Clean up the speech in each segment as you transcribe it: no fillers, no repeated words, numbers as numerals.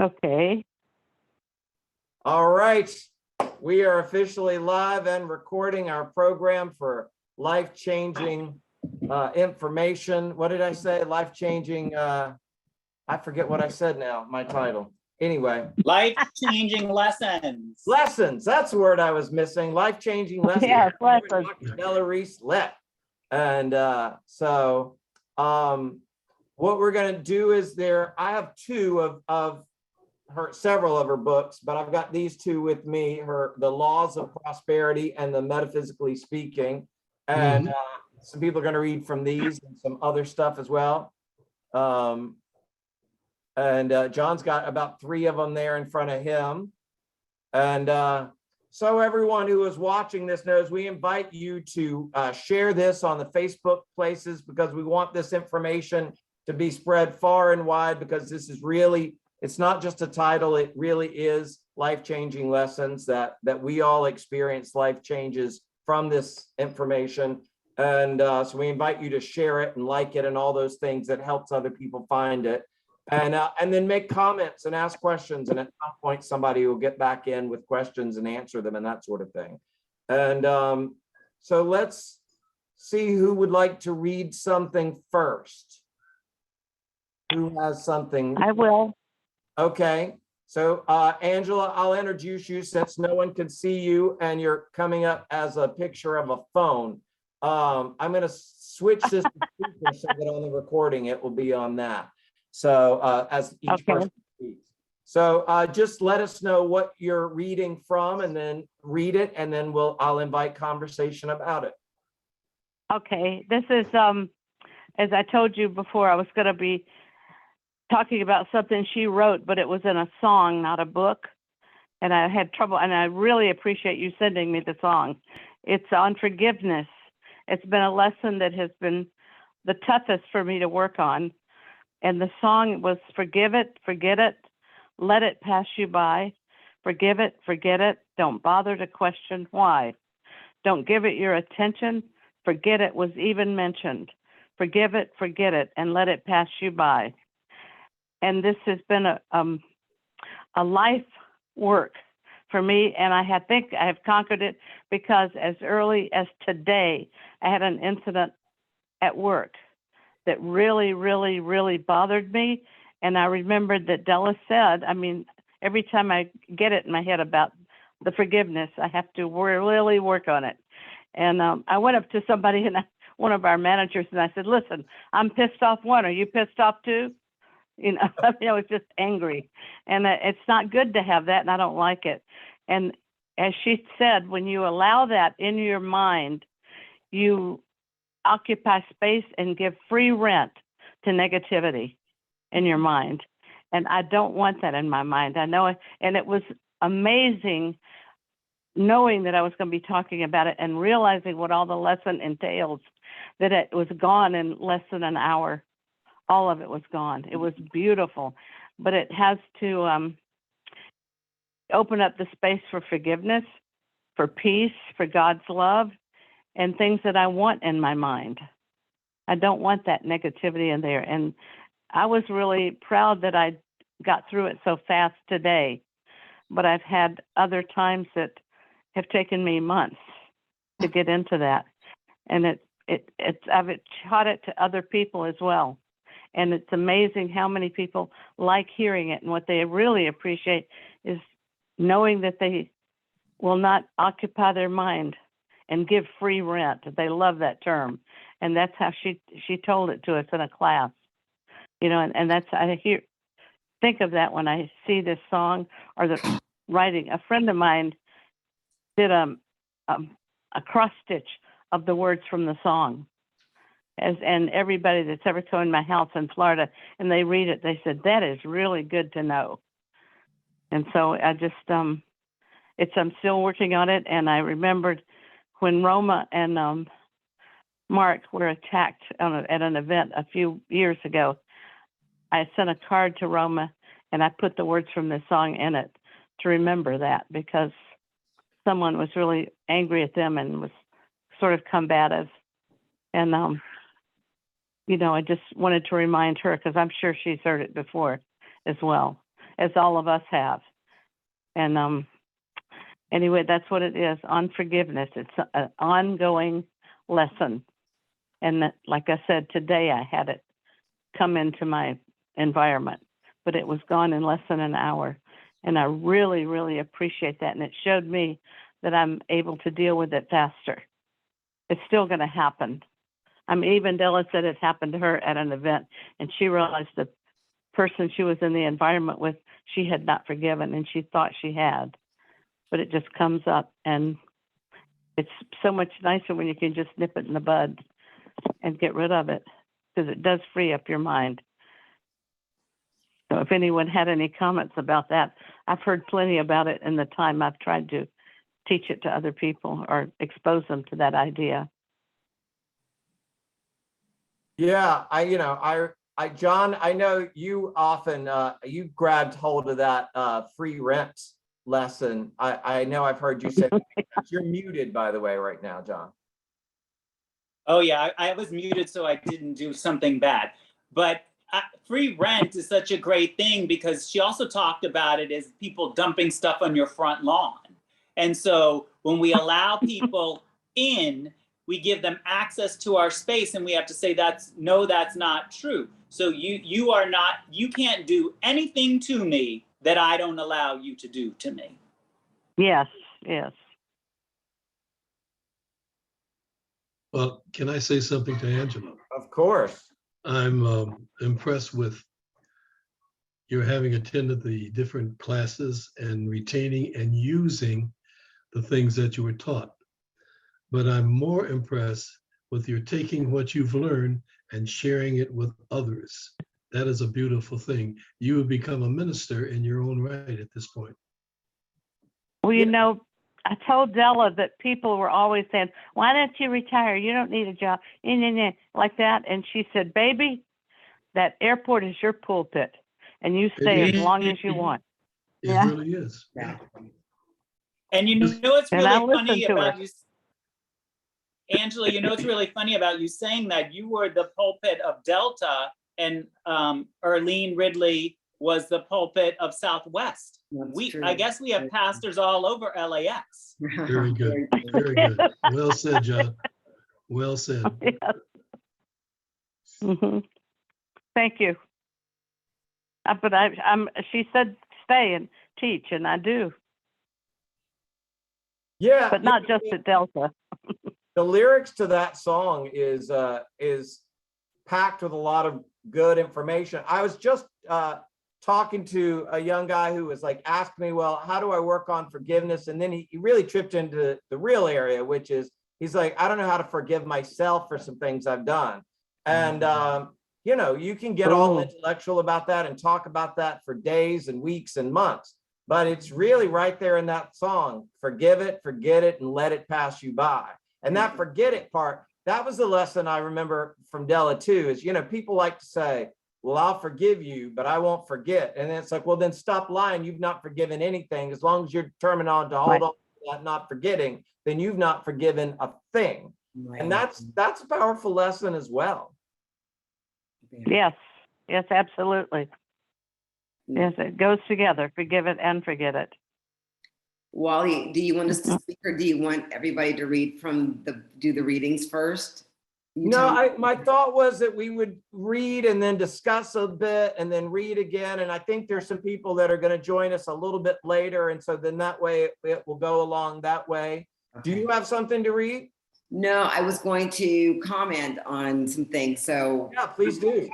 Okay. All right. We are officially live and recording our program for life-changing information. What did I say? Life-changing, I forget what I said now, my title. Anyway. Life-changing lessons. Lessons, that's the word I was missing. Life-changing lessons. Yeah, lessons. Dr. Della Reese Lett. And what we're going to do is I have two of her, several of her books, but I've got these two with me, The Laws of Prosperity and the Metaphysically Speaking. And some people are going to read from these and some other stuff as well. John's got about 3 of them there in front of him. And so everyone who is watching this knows we invite you to share this on the Facebook places, because we want this information to be spread far and wide, because this is really, it's not just a title, it really is life-changing lessons that we all experience life changes from this information. And so we invite you to share it and like it and all those things that helps other people find it. And then make comments and ask questions. And at some point, somebody will get back in with questions and answer them and that sort of thing. And so let's see who would like to read something first. Who has something? I will. Okay. So Angela, I'll introduce you since no one can see you and you're coming up as a picture of a phone. I'm going to switch this to speaker so that on the recording, it will be on that. So as each person speaks. So just let us know what you're reading from and then read it, and then I'll invite conversation about it. Okay, this is, as I told you before, I was going to be talking about something she wrote, but it was in a song, not a book. And I had trouble, and I really appreciate you sending me the song. It's on forgiveness. It's been a lesson that has been the toughest for me to work on. And the song was forgive it, forget it, let it pass you by. Forgive it, forget it, don't bother to question why. Don't give it your attention, forget it was even mentioned. Forgive it, forget it, and let it pass you by. And this has been a life work for me, and I think I have conquered it, because as early as today, I had an incident at work that really, really, really bothered me. And I remembered that Della said, I mean, every time I get it in my head about the forgiveness, I have to really work on it. And I went up to somebody, one of our managers, and I said, listen, I'm pissed off one. Are you pissed off too? You know, I mean, I was just angry. And it's not good to have that, and I don't like it. And as she said, when you allow that in your mind, you occupy space and give free rent to negativity in your mind. And I don't want that in my mind. I know it. And it was amazing knowing that I was going to be talking about it and realizing what all the lesson entails, that it was gone in less than an hour. All of it was gone. It was beautiful, but it has to open up the space for forgiveness, for peace, for God's love, and things that I want in my mind. I don't want that negativity in there. And I was really proud that I got through it so fast today, but I've had other times that have taken me months to get into that. And I've taught it to other people as well. And it's amazing how many people like hearing it. And what they really appreciate is knowing that they will not occupy their mind and give free rent. They love that term. And that's how she told it to us in a class. You know, and that's, think of that when I see this song or the writing. A friend of mine did a cross stitch of the words from the song. And everybody that's ever come in my house in Florida and they read it, they said, that is really good to know. And so I just, I'm still working on it. And I remembered when Roma and Mark were attacked at an event a few years ago, I sent a card to Roma and I put the words from the song in it to remember that, because someone was really angry at them and was sort of combative. And, you know, I just wanted to remind her, because I'm sure she's heard it before as well. as all of us have. And anyway, that's what it is, on forgiveness. It's an ongoing lesson. And that, like I said, today I had it come into my environment, but it was gone in less than an hour. And I really, really appreciate that. And it showed me that I'm able to deal with it faster. It's still going to happen. Even Della said it happened to her at an event, and she realized the person she was in the environment with, she had not forgiven, and she thought she had. But it just comes up, and it's so much nicer when you can just nip it in the bud and get rid of it, because it does free up your mind. So if anyone had any comments about that, I've heard plenty about it in the time I've tried to teach it to other people or expose them to that idea. Yeah, John, I know you often, you grabbed hold of that free rent lesson. I know I've heard you say you're muted, by the way, right now, John. Oh yeah, I was muted so I didn't do something bad. But free rent is such a great thing, because she also talked about it as people dumping stuff on your front lawn. And so when we allow people in, we give them access to our space, and we have to say that's not true. So you can't do anything to me that I don't allow you to do to me. Yes, yes. Well, can I say something to Angela? Of course. I'm impressed with your having attended the different classes and retaining and using the things that you were taught. But I'm more impressed with your taking what you've learned and sharing it with others. That is a beautiful thing. You have become a minister in your own right at this point. Well, I told Della that people were always saying, why don't you retire? You don't need a job, like that. And she said, baby, that airport is your pulpit, and you stay as long as you want. It really is. Yeah. And you know what's really funny about you, Angela, it's really funny about you saying that you were the pulpit of Delta, and Erlene Ridley was the pulpit of Southwest. I guess we have pastors all over LAX. Very good. Very good. Well said, John. Well said. Yes. Mm-hmm. Thank you. But she said stay and teach, and I do. Yeah. But not just at Delta. The lyrics to that song is packed with a lot of good information. I was just talking to a young guy who was like, asking me, well, how do I work on forgiveness? And then he really tripped into the real area, which is, he's like, I don't know how to forgive myself for some things I've done. And, you can get all intellectual about that and talk about that for days and weeks and months, but it's really right there in that song. Forgive it, forget it, and let it pass you by. And that forget it part, that was the lesson I remember from Della too, is, people like to say, well, I'll forgive you, but I won't forget. And it's like, well, then stop lying. You've not forgiven anything. As long as you're determined to hold on to that not forgetting, then you've not forgiven a thing. Right. And that's a powerful lesson as well. Yes, absolutely. Yes, it goes together. Forgive it and forget it. Wally, do you want us to speak, or do you want everybody to do the readings first? My thought was that we would read and then discuss a bit and then read again. And I think there's some people that are going to join us a little bit later. And so then that way it will go along that way. Okay. Do you have something to read? No, I was going to comment on some things. So yeah, please do.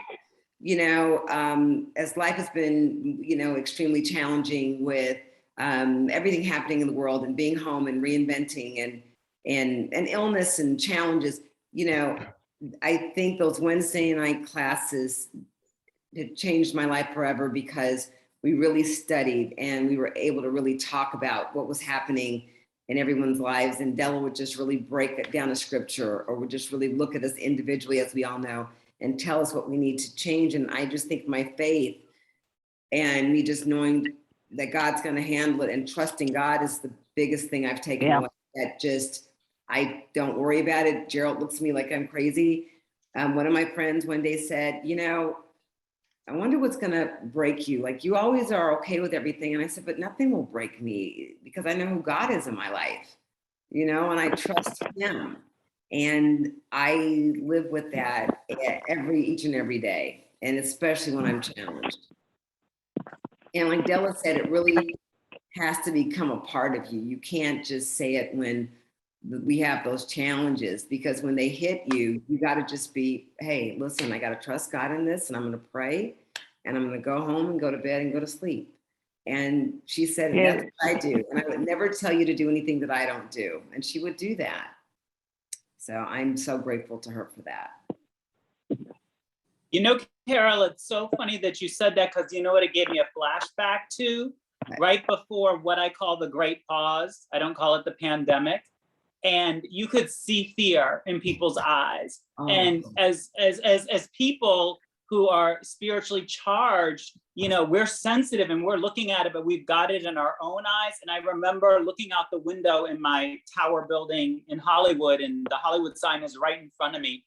As life has been, extremely challenging with everything happening in the world and being home and reinventing and illness and challenges, I think those Wednesday night classes have changed my life forever, because we really studied and we were able to really talk about what was happening in everyone's lives. And Della would just really break it down to scripture, or would just really look at us individually, as we all know, and tell us what we need to change. And I just think my faith and me just knowing that God's going to handle it and trusting God is the biggest thing I've taken away. That just, I don't worry about it. Gerald looks at me like I'm crazy. One of my friends one day said, I wonder what's going to break you. Like, you always are okay with everything. And I said, but nothing will break me because I know who God is in my life, you know, and I trust him. And I live with that each and every day. And especially when I'm challenged. And like Della said, it really has to become a part of you. You can't just say it when we have those challenges, because when they hit you, you got to just be, hey, listen, I got to trust God in this, and I'm going to pray, and I'm going to go home and go to bed and go to sleep. And she said, Yeah. that's what I do. And I would never tell you to do anything that I don't do. And she would do that. So I'm so grateful to her for that. You know, Carol, it's so funny that you said that, because you know what it gave me a flashback to? Right before what I call the great pause. I don't call it the pandemic. And you could see fear in people's eyes. Oh. And as people who are spiritually charged, you know, we're sensitive and we're looking at it, but we've got it in our own eyes. And I remember looking out the window in my tower building in Hollywood, and the Hollywood sign is right in front of me.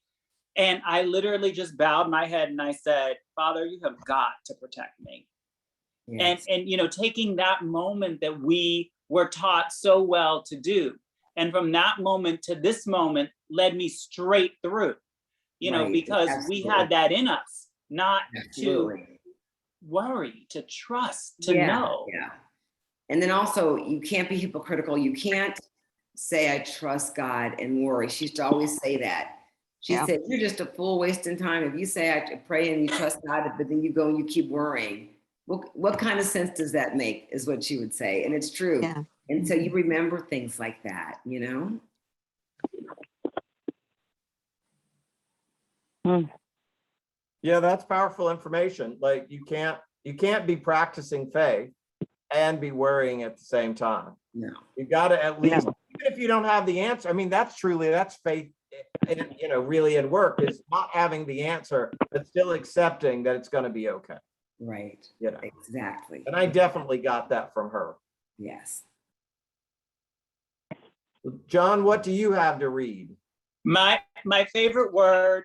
And I literally just bowed my head and I said, Father, you have got to protect me. Yes. And you know, taking that moment that we were taught so well to do. And from that moment to this moment led me straight through, you know, because we had that in us, not to worry, to trust, to know. Yeah. And then also, you can't be hypocritical. You can't say, I trust God, and worry. She used to always say that. She said, you're just a fool wasting time. If you say, I pray and you trust God, but then you go and you keep worrying. What kind of sense does that make, is what she would say. And it's true. Yeah. And so you remember things like that, you know? Yeah, that's powerful information. Like, you can't be practicing faith and be worrying at the same time. No. You got to at least, even if you don't have the answer. I mean, that's faith, you know, really in work, is not having the answer, but still accepting that it's going to be okay. Right. You know, exactly. And I definitely got that from her. Yes. John, what do you have to read? My favorite word,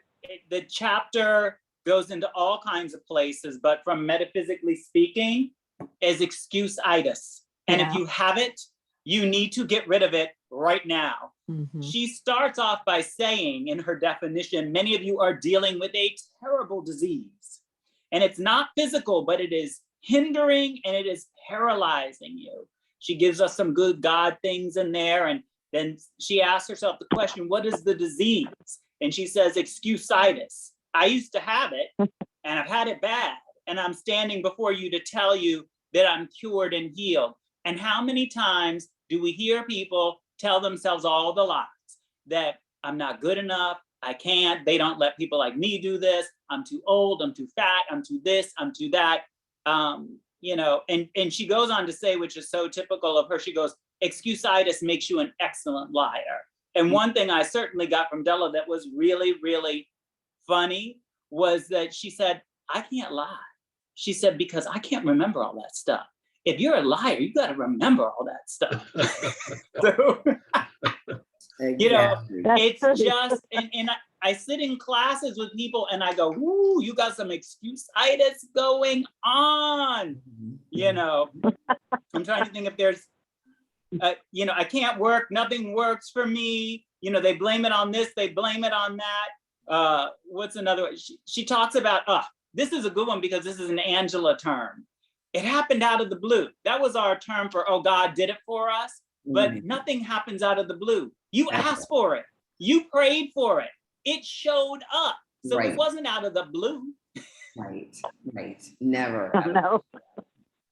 the chapter goes into all kinds of places, but from Metaphysically Speaking, is excuse-itis. And if you have it, you need to get rid of it right now. Mm-hmm. She starts off by saying, in her definition, many of you are dealing with a terrible disease. And it's not physical, but it is hindering and it is paralyzing you. She gives us some good God things in there. And then she asks herself the question, what is the disease? And she says, excuse-itis. I used to have it, and I've had it bad. And I'm standing before you to tell you that I'm cured and healed. And how many times do we hear people tell themselves all the lies? That I'm not good enough, I can't, they don't let people like me do this, I'm too old, I'm too fat, I'm too this, I'm too that. You know, and she goes on to say, which is so typical of her, she goes, excuse-itis makes you an excellent liar. And one thing I certainly got from Della that was really, really funny was that she said, I can't lie. She said, because I can't remember all that stuff. If you're a liar, you got to remember all that stuff. So, you know, it's just, and I sit in classes with people and I go, ooh, you got some excuse-itis going on. You know, I'm trying to think if there's, you know, I can't work, nothing works for me. You know, they blame it on this, they blame it on that. What's another one? She talks about, this is a good one because this is an Angela term. It happened out of the blue. That was our term for, oh, God did it for us. But nothing happens out of the blue. You asked for it. You prayed for it. It showed up. So it wasn't out of the blue. Right. Never. No.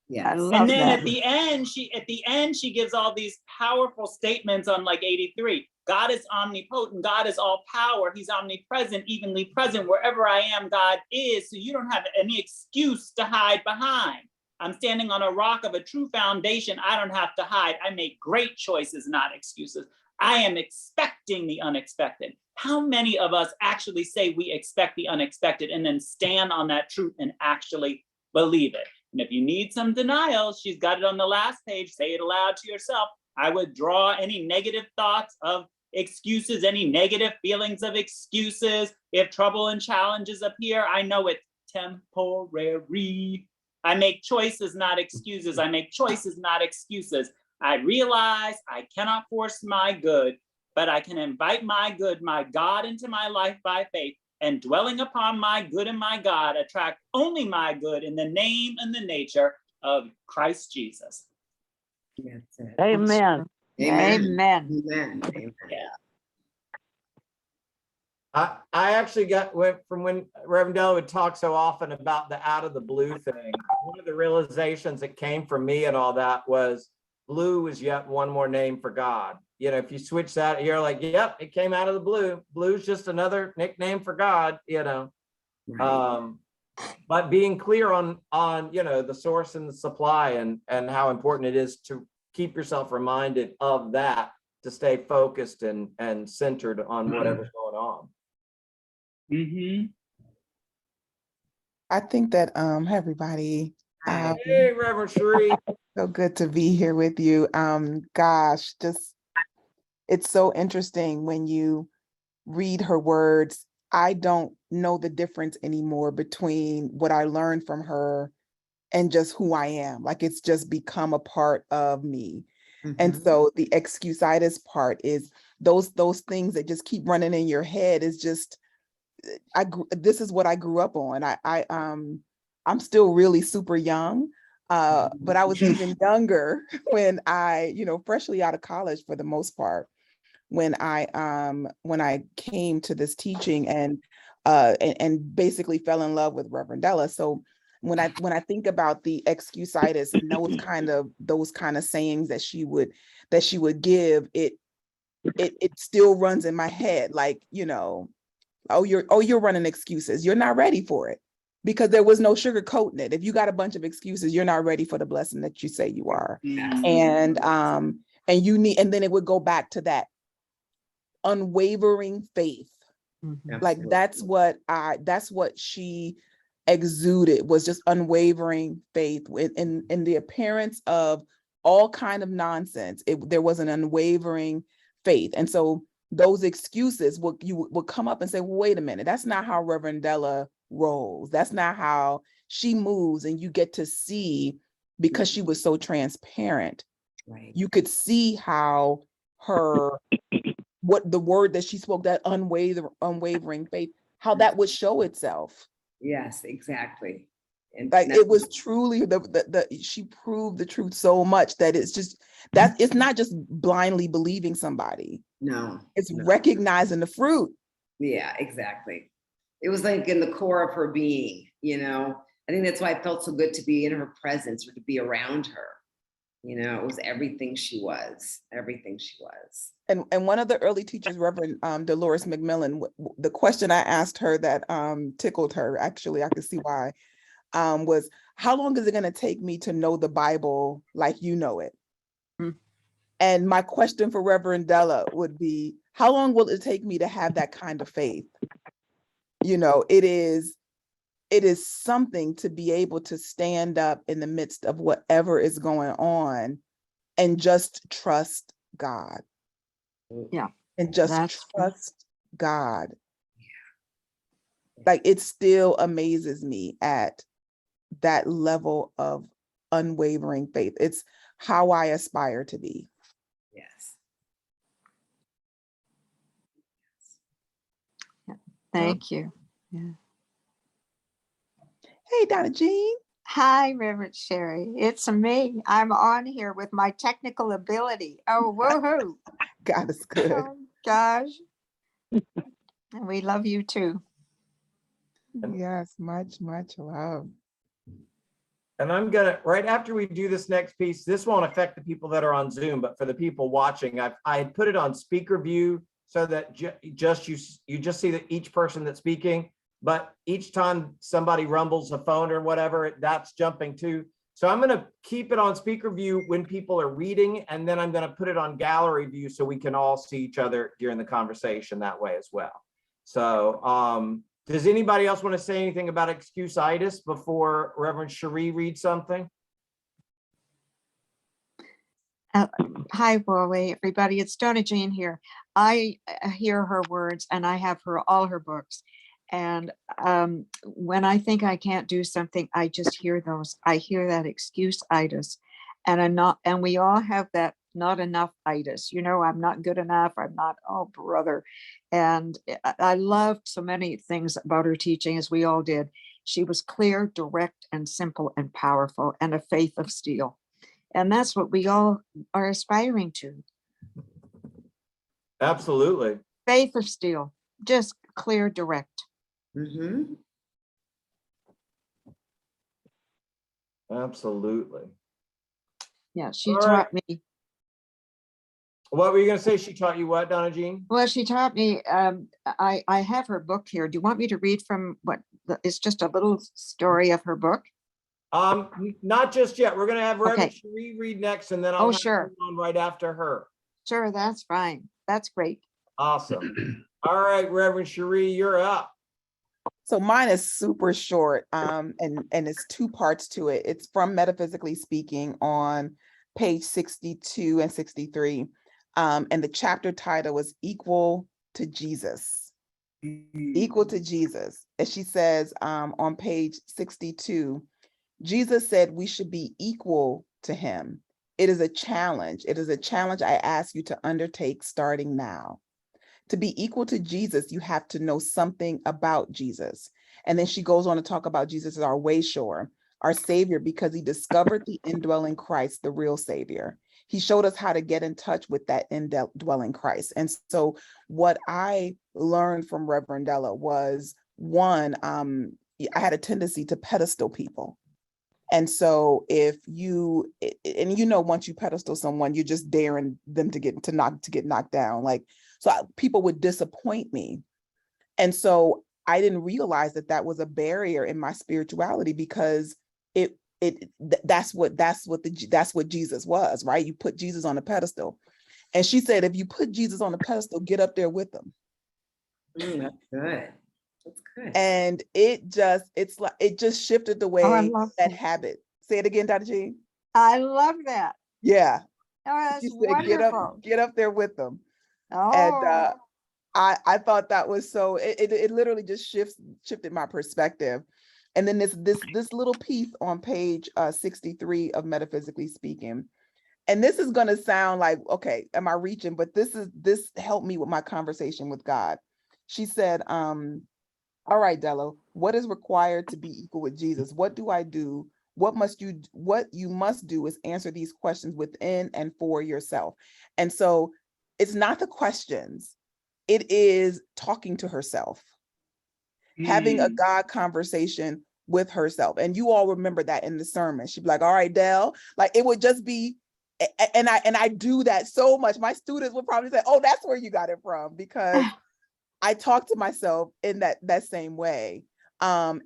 Yes. And then at the end, she gives all these powerful statements on like 83. God is omnipotent. God is all power. He's omnipresent, evenly present. Wherever I am, God is. So you don't have any excuse to hide behind. I'm standing on a rock of a true foundation. I don't have to hide. I make great choices, not excuses. I am expecting the unexpected. How many of us actually say we expect the unexpected and then stand on that truth and actually believe it? And if you need some denial, she's got it on the last page. Say it aloud to yourself. I withdraw any negative thoughts of excuses, any negative feelings of excuses. If trouble and challenges appear, I know it's temporary. I make choices, not excuses. I make choices, not excuses. I realize I cannot force my good, but I can invite my good, my God, into my life by faith, and dwelling upon my good and my God, attract only my good in the name and the nature of Christ Jesus. That's it. Amen. Amen. Amen. Amen. Yeah. I actually went from when Reverend Della would talk so often about the out of the blue thing. One of the realizations that came from me and all that was blue is yet one more name for God. You know, if you switch that, you're like, yep, it came out of the blue. Blue's just another nickname for God, you know. Right. But being clear on the source and the supply and how important it is to keep yourself reminded of that, to stay focused and centered on whatever's going on. Mm-hmm. I think that hey, everybody. Hi. Hey, Reverend Cherie. So good to be here with you. Gosh, just it's so interesting when you read her words. I don't know the difference anymore between what I learned from her and just who I am. Like it's just become a part of me. And so the excusitis part is those things that just keep running in your head is just this is what I grew up on. I'm still really super young, but I was even younger when I, freshly out of college for the most part, when I came to this teaching and basically fell in love with Reverend Della. So when I think about the excusitis and those kind of sayings that she would give, it still runs in my head, like, you're running excuses. You're not ready for it because there was no sugarcoating it. If you got a bunch of excuses, you're not ready for the blessing that you say you are. And you need, and then it would go back to that unwavering faith. Like that's what she exuded, was just unwavering faith in the appearance of all kind of nonsense. There was an unwavering faith. And so those excuses would come up and say, well, wait a minute, that's not how Reverend Della rolls. That's not how she moves. And you get to see, because she was so transparent, Right. you could see how what the word that she spoke, that unwavering faith, how that would show itself. Yes, exactly. And Like it was truly she proved the truth so much that it's not just blindly believing somebody. No. It's recognizing the fruit. Yeah, exactly. It was like in the core of her being, I think that's why it felt so good to be in her presence or to be around her. It was everything she was. And one of the early teachers, Reverend Dolores McMillan, the question I asked her that tickled her, actually, I could see why, was, how long is it going to take me to know the Bible like you know it? And my question for Reverend Della would be, how long will it take me to have that kind of faith? It is something to be able to stand up in the midst of whatever is going on and just trust God. Yeah. And just trust God. Like it still amazes me at that level of unwavering faith. It's how I aspire to be. Yes. Thank you. Yeah. Hey, Donna Jean. Hi, Reverend Sherry. It's me. I'm on here with my technical ability. Oh, woohoo. God is good. Oh, gosh. And we love you too. Yes, much, much love. And I'm gonna, right after we do this next piece, this won't affect the people that are on Zoom, but for the people watching, I had put it on speaker view so that you just see that each person that's speaking, but each time somebody rumbles a phone or whatever, that's jumping too. So I'm gonna keep it on speaker view when people are reading, and then I'm gonna put it on gallery view so we can all see each other during the conversation that way as well. So does anybody else want to say anything about excusitis before Reverend Cherie reads something? Hi, Roy, everybody. It's Donna Jean here. I hear her words and I have all her books. And when I think I can't do something, I just hear I hear that excuse itis. And we all have that not enough itis. I'm not good enough. I'm not, oh, brother. And I loved so many things about her teaching, as we all did. She was clear, direct, and simple and powerful, and a faith of steel. And that's what we all are aspiring to. Absolutely. Faith of steel, just clear, direct. Mm-hmm. Absolutely. Yeah, she All taught right. me. What were you going to say? She taught you what, Donna Jean? Well, she taught me, I have her book here. Do you want me to read from it's just a little story of her book? Not just yet. We're going to have Reverend Okay. Cherie read next, and then I'll have Sure. you on right after her. Sure, that's fine. That's great. Awesome. All right, Reverend Cherie, you're up. So mine is super short, and it's two parts to it. It's from Metaphysically Speaking on page 62 and 63. And the chapter title was Equal to Jesus. Equal to Jesus. As she says on page 62, Jesus said we should be equal to him. It is a challenge. It is a challenge I ask you to undertake starting now. To be equal to Jesus, you have to know something about Jesus. And then she goes on to talk about Jesus as our way shower, our savior, because he discovered the indwelling Christ, the real savior. He showed us how to get in touch with that indwelling Christ. And so what I learned from Reverend Della was, one, I had a tendency to pedestal people. And so if you, and once you pedestal someone, you're just daring them to get knocked down. People would disappoint me. And so I didn't realize that was a barrier in my spirituality, because that's what Jesus was, right? You put Jesus on a pedestal. And she said, if you put Jesus on a pedestal, get up there with him. That's good. That's good. And it just shifted the way that habit. Say it again, Dr. G. I love that. Yeah. Oh, that's She said, wonderful. get up there with them. Oh. And I thought that was so, it literally just shifted my perspective. And then this little piece on page 63 of Metaphysically Speaking. And this is going to sound like, okay, am I reaching? But this helped me with my conversation with God. She said, all right, Della, what is required to be equal with Jesus? What do I do? What you must do is answer these questions within and for yourself. And so it's not the questions, it is talking to herself, having a God conversation with herself. And you all remember that in the sermon. She'd be like, all right, Del, like it would just be, and I do that so much. My students would probably say, oh, that's where you got it from, because I talk to myself in that same way. And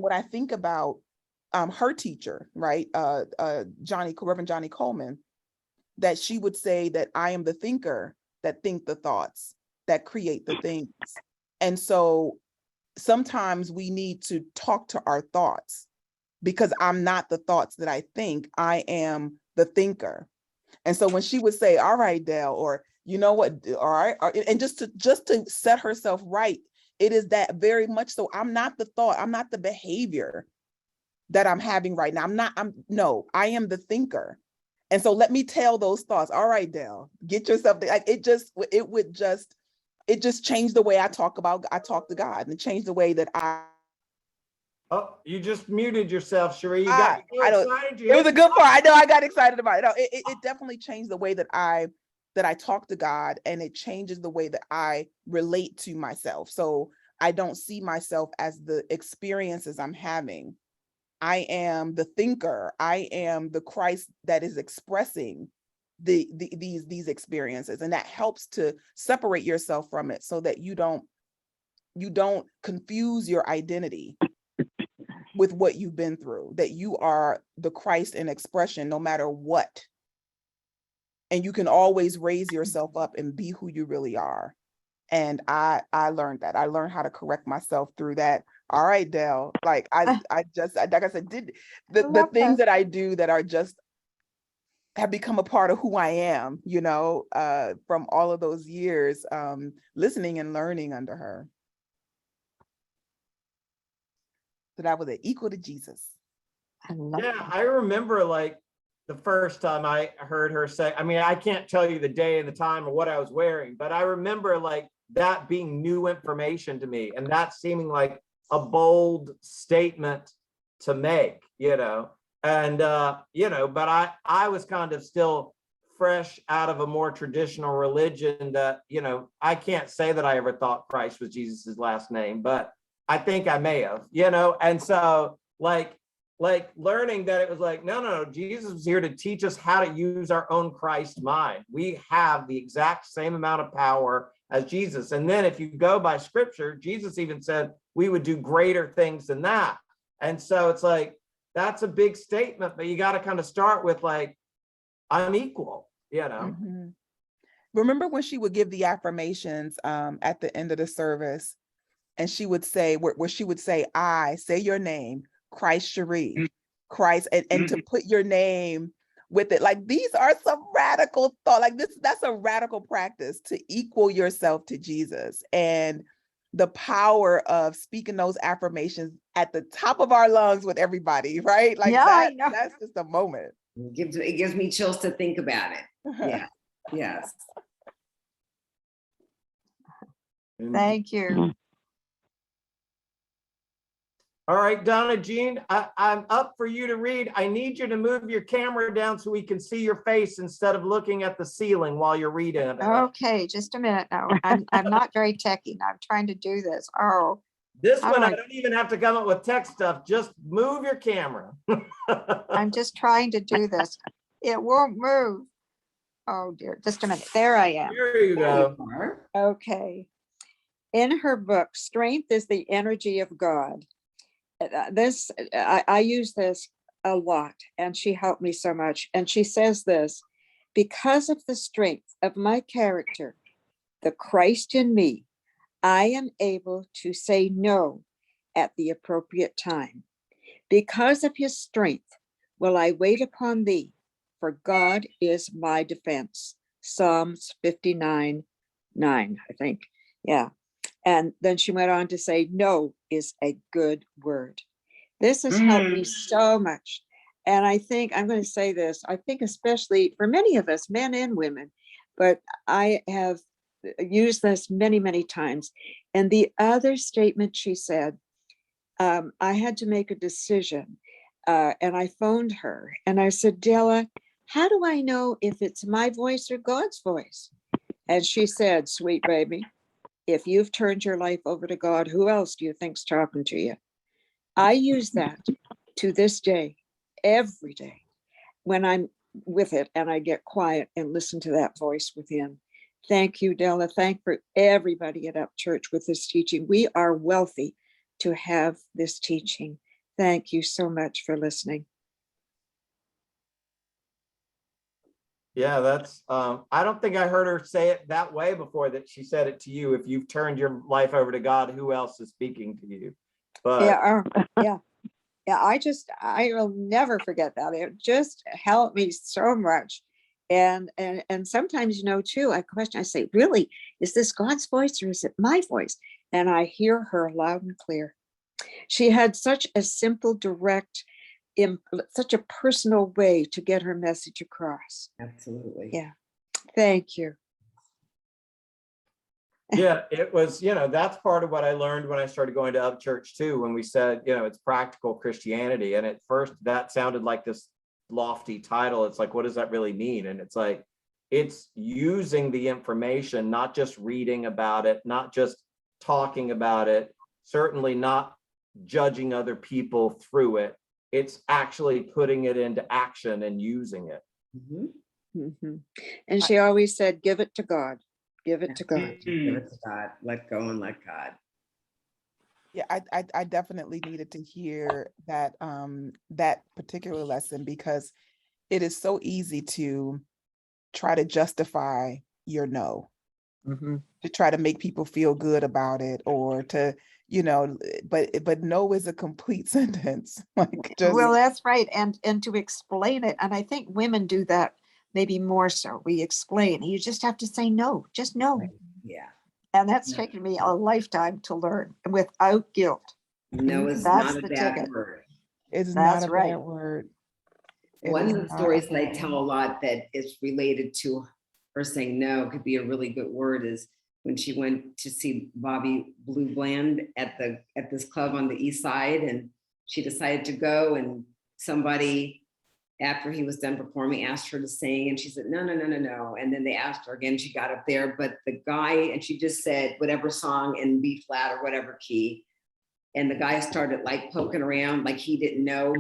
what I think about her teacher, right? Reverend Johnnie Colemon, that she would say that I am the thinker that think the thoughts that create the things. And so sometimes we need to talk to our thoughts, because I'm not the thoughts that I think, I am the thinker. And so when she would say, all right, Dale, or you know what, all right, and just to set herself right, it is that very much so. I'm not the thought, I'm not the behavior that I'm having right now. I am the thinker. And so let me tell those thoughts, all right, Dale, get yourself, it just changed the way I talk to God, and it changed the way that Oh, you just muted yourself, Cherie. You I don't, excited. it was a good part. I know I got excited about it. No, it definitely changed the way that I talk to God, and it changes the way that I relate to myself. So I don't see myself as the experiences I'm having. I am the thinker. I am the Christ that is expressing these experiences, and that helps to separate yourself from it, so that you don't confuse your identity with what you've been through, that you are the Christ in expression no matter what. And you can always raise yourself up and be who you really are. And I learned that. I learned how to correct myself through that. All right, Dale, like I just, like I said, did the things that I do that are just have become a part of who I am, from all of those years listening and learning under her. that I was an equal to Jesus. I love Yeah, that. I remember like the first time I heard her say, I mean, I can't tell you the day and the time or what I was wearing, but I remember like that being new information to me and that seeming like a bold statement to make, you know, and, you know, but I was kind of still fresh out of a more traditional religion that, you know, I can't say that I ever thought Christ was Jesus's last name, but I think I may have, you know, and so like learning that it was like, no, Jesus was here to teach us how to use our own Christ mind. We have the exact same amount of power as Jesus. And then if you go by scripture, Jesus even said we would do greater things than that. And so it's like, that's a big statement, but you got to kind of start with like, I'm equal, you know? Mhm. Remember when she would give the affirmations at the end of the service, and she would say, where she would say, I, say your name, Christ Cherie, Christ, and to put your name with it. Like these are some radical thought, like that's a radical practice to equal yourself to Jesus. And the power of speaking those affirmations at the top of our lungs with everybody, right? Like Yeah, I that, know. that's just a moment. It gives me chills to think about it. Yeah. Yes. Thank you. All right, Donna Jean, I'm up for you to read. I need you to move your camera down so we can see your face instead of looking at the ceiling while you're reading it. Okay, just a minute now. I'm not very techy. Now I'm trying to do this. Oh, This how one, do I don't even have to come up with tech stuff. Just move your camera. I'm just trying to do this. It won't move. Oh dear, just a minute. There I am. Here you go. Okay. In her book, Strength is the Energy of God. I use this a lot, and she helped me so much. And she says this, because of the strength of my character, the Christ in me, I am able to say no at the appropriate time. Because of his strength, will I wait upon thee, for God is my defense. Psalms 59:9, I think. Yeah. And then she went on to say, no is a good word. This has helped me so much. And I think I'm going to say this, I think especially for many of us, men and women, but I have used this many, many times. And the other statement she said, I had to make a decision and I phoned her and I said, Della, how do I know if it's my voice or God's voice? And she said, sweet baby, if you've turned your life over to God, who else do you think's talking to you? I use that to this day, every day, when I'm with it and I get quiet and listen to that voice within. Thank you, Della. Thank for everybody at Up Church with this teaching. We are wealthy to have this teaching. Thank you so much for listening. Yeah, that's, I don't think I heard her say it that way before, that she said it to you. If you've turned your life over to God, who else is speaking to you? But Yeah. I will never forget that. It just helped me so much. And sometimes, too, I question, I say, really, is this God's voice or is it my voice? And I hear her loud and clear. She had such a simple, direct, such a personal way to get her message across. Absolutely. Yeah. Thank you. yeah, it was, that's part of what I learned when I started going to Up Church too, when we said, it's practical Christianity. And at first that sounded like this lofty title. It's like, what does that really mean? And it's like, it's using the information, not just reading about it, not just talking about it, certainly not judging other people through it. It's actually putting it into action and using it. Mm-hmm. And she always said, give it to God. Give it to God. Give it to God. Let go and let God. Yeah, I definitely needed to hear that that particular lesson, because it is so easy to try to justify your no, to try to make people feel good about it, or to, but no is a complete sentence. Like just Well, that's right. And to explain it. And I think women do that maybe more so. We explain. You just have to say no, just no. Yeah. And that's taken me a lifetime to learn without guilt. No is That's not a the bad ticket. word. It's That's not a right. bad word. It One is of the not a stories that I bad tell word. a lot that is related to her saying no could be a really good word is when she went to see Bobby Blue Bland at this club on the east side, and she decided to go, and somebody after he was done performing asked her to sing, and she said no, and then they asked her again, she got up there, but the guy, and she just said whatever song in B flat or whatever key, and the guy started like poking around like he didn't know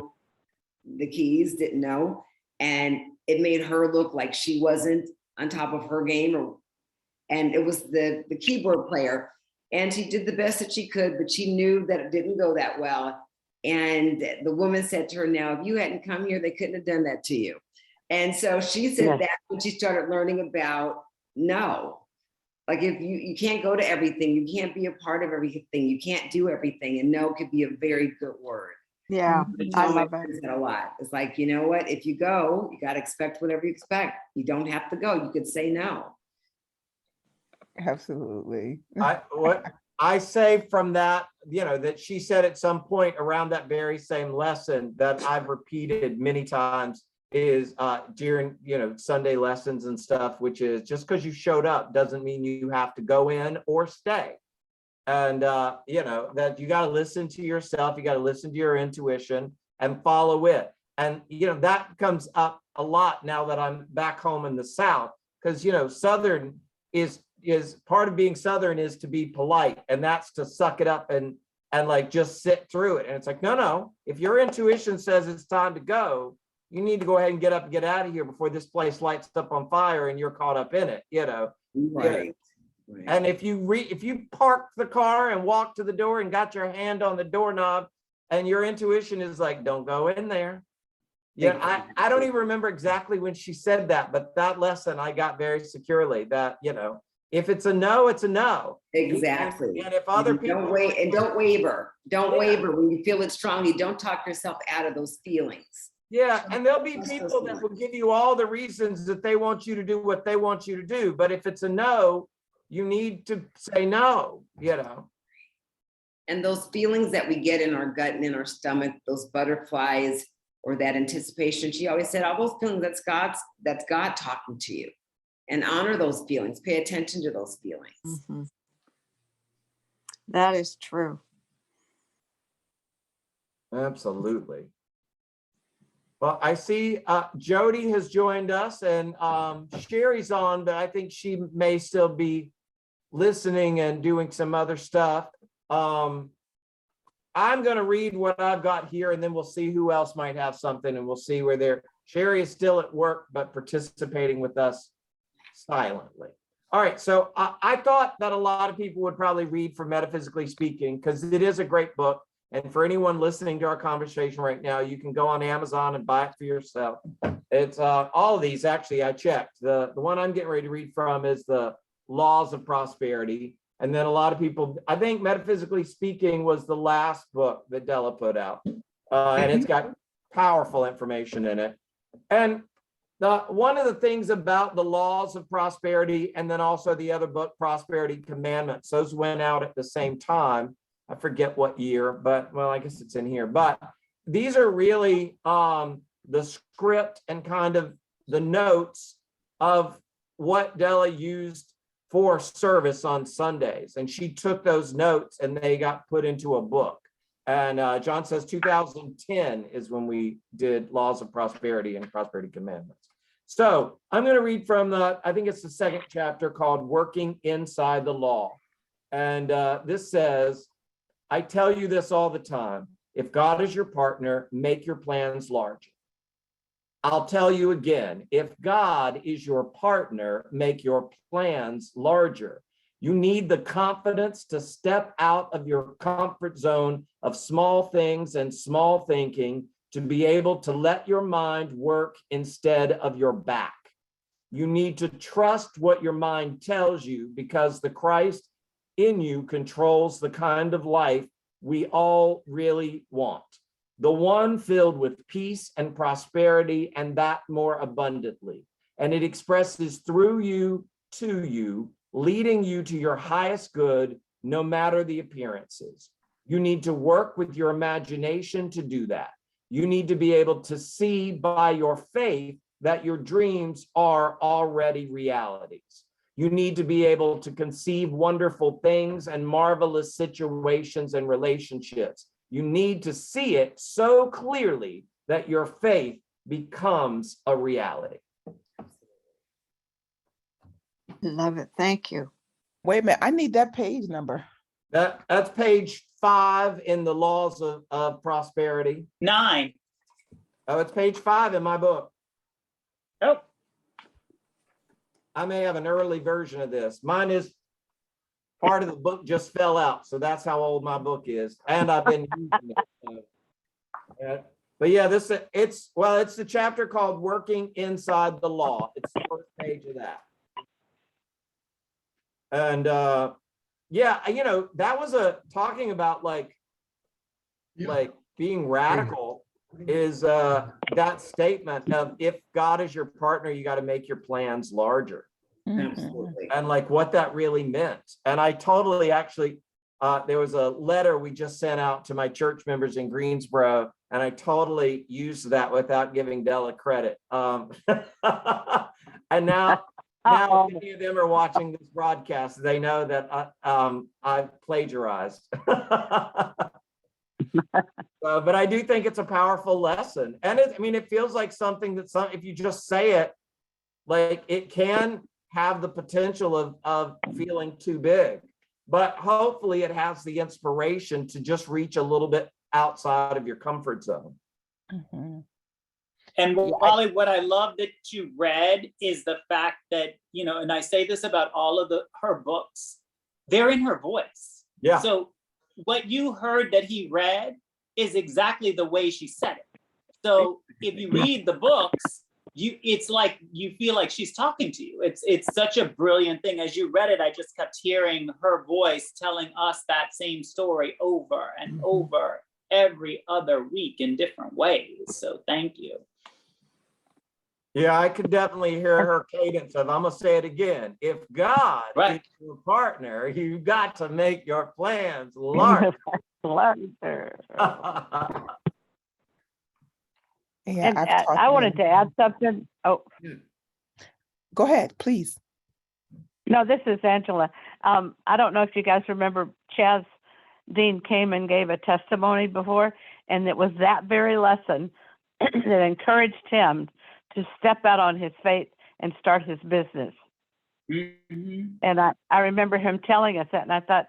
the keys, didn't know, and it made her look like she wasn't on top of her game, and it was the keyboard player, and she did the best that she could, but she knew that it didn't go that well. And the woman said to her, now, if you hadn't come here, they couldn't have done that to you. And so she said that when she started learning about no, like if you can't go to everything, you can't be a part of everything, you can't do everything, and no could be a very good word. Yeah, I love it. That a lot. It's like, you know what, if you go, you got to expect whatever you expect. You don't have to go, you could say no. Absolutely. What I say from that, that she said at some point around that very same lesson that I've repeated many times is during, Sunday lessons and stuff, which is just because you showed up doesn't mean you have to go in or stay. And, that you got to listen to yourself, you got to listen to your intuition and follow it. And, that comes up a lot now that I'm back home in the South, because, Southern is part of being Southern is to be polite, and that's to suck it up and like just sit through it. And it's like, no, if your intuition says it's time to go, you need to go ahead and get up and get out of here before this place lights up on fire and you're caught up in it, Right. And if you park the car and walk to the door and got your hand on the doorknob and your intuition is like, don't go in there. Yeah, I don't even remember exactly when she said that, but that lesson I got very securely that, if it's a no, it's a no. Exactly. And if other people don't wait and don't waver. Don't Yeah. waver when you feel it strongly. Don't talk yourself out of those feelings. Yeah, and there'll be That's so people that smart. will give you all the reasons that they want you to do what they want you to do. But if it's a no, you need to say no, And those feelings that we get in our gut and in our stomach, those butterflies or that anticipation, she always said, all those feelings, that's God talking to you. And honor those feelings, pay attention to those feelings. Mhm. That is true. Absolutely. Well, I see Jody has joined us and Sherry's on, but I think she may still be listening and doing some other stuff. I'm going to read what I've got here and then we'll see who else might have something and we'll see where Sherry is still at work, but participating with us silently. All right. So I thought that a lot of people would probably read from Metaphysically Speaking because it is a great book. And for anyone listening to our conversation right now, you can go on Amazon and buy it for yourself. It's all of these, actually, I checked. The one I'm getting ready to read from is the Laws of Prosperity. And then a lot of people, I think Metaphysically Speaking was the last book that Della put out. And it's got powerful information in it. And one of the things about the Laws of Prosperity and then also the other book, Prosperity Commandments, those went out at the same time. I forget what year, but well, I guess it's in here. But these are really the script and kind of the notes of what Della used for service on Sundays. And she took those notes and they got put into a book. And John says 2010 is when we did Laws of Prosperity and Prosperity Commandments. So I'm going to read from I think it's the second chapter called Working Inside the Law. And this says, I tell you this all the time. If God is your partner, make your plans larger. I'll tell you again, if God is your partner, make your plans larger. You need the confidence to step out of your comfort zone of small things and small thinking to be able to let your mind work instead of your back. You need to trust what your mind tells you because the Christ in you controls the kind of life we all really want. The one filled with peace and prosperity, and that more abundantly. And it expresses through you to you, leading you to your highest good, no matter the appearances. You need to work with your imagination to do that. You need to be able to see by your faith that your dreams are already realities. You need to be able to conceive wonderful things and marvelous situations and relationships. You need to see it so clearly that your faith becomes a reality. Love it. Thank you. Wait a minute, I need that page number. That's page 5 in the Laws of Prosperity. 9. Oh, it's page 5 in my book. Oh, I may have an early version of this. Mine is part of the book just fell out, so that's how old my book is, and I've been using it. So, yeah. But yeah, it's the chapter called "Working Inside the Law." It's the first page of that, and yeah, that was talking about like being radical. Is that statement of if God is your partner, you got to make your plans larger. Absolutely. And like what that really meant. And I totally actually, there was a letter we just sent out to my church members in Greensboro, and I totally used that without giving Della credit. And now if any of them are watching this broadcast, they know that I've plagiarized. But I do think it's a powerful lesson. And it feels like something that if you just say it, like it can have the potential of feeling too big, but hopefully it has the inspiration to just reach a little bit outside of your comfort zone. Mm-hmm. and Wally, what I love that you read is the fact that, and I say this about all of her books, they're in her voice. Yeah. So what you heard that he read is exactly the way she said it. So if you read the books, it's like you feel like she's talking to you. It's such a brilliant thing. As you read it, I just kept hearing her voice telling us that same story over and over every other week in different ways. So thank you. Yeah, I could definitely hear her cadence of, I'm gonna say it again. If God is your partner, you got to make your plans larger. Yeah, And I wanted to add something. Oh, go ahead, please. no, this is Angela. I don't know if you guys remember Chaz Dean came and gave a testimony before, and it was that very lesson that encouraged him to step out on his faith and start his business. Mm-hmm. And I remember him telling us that, and I thought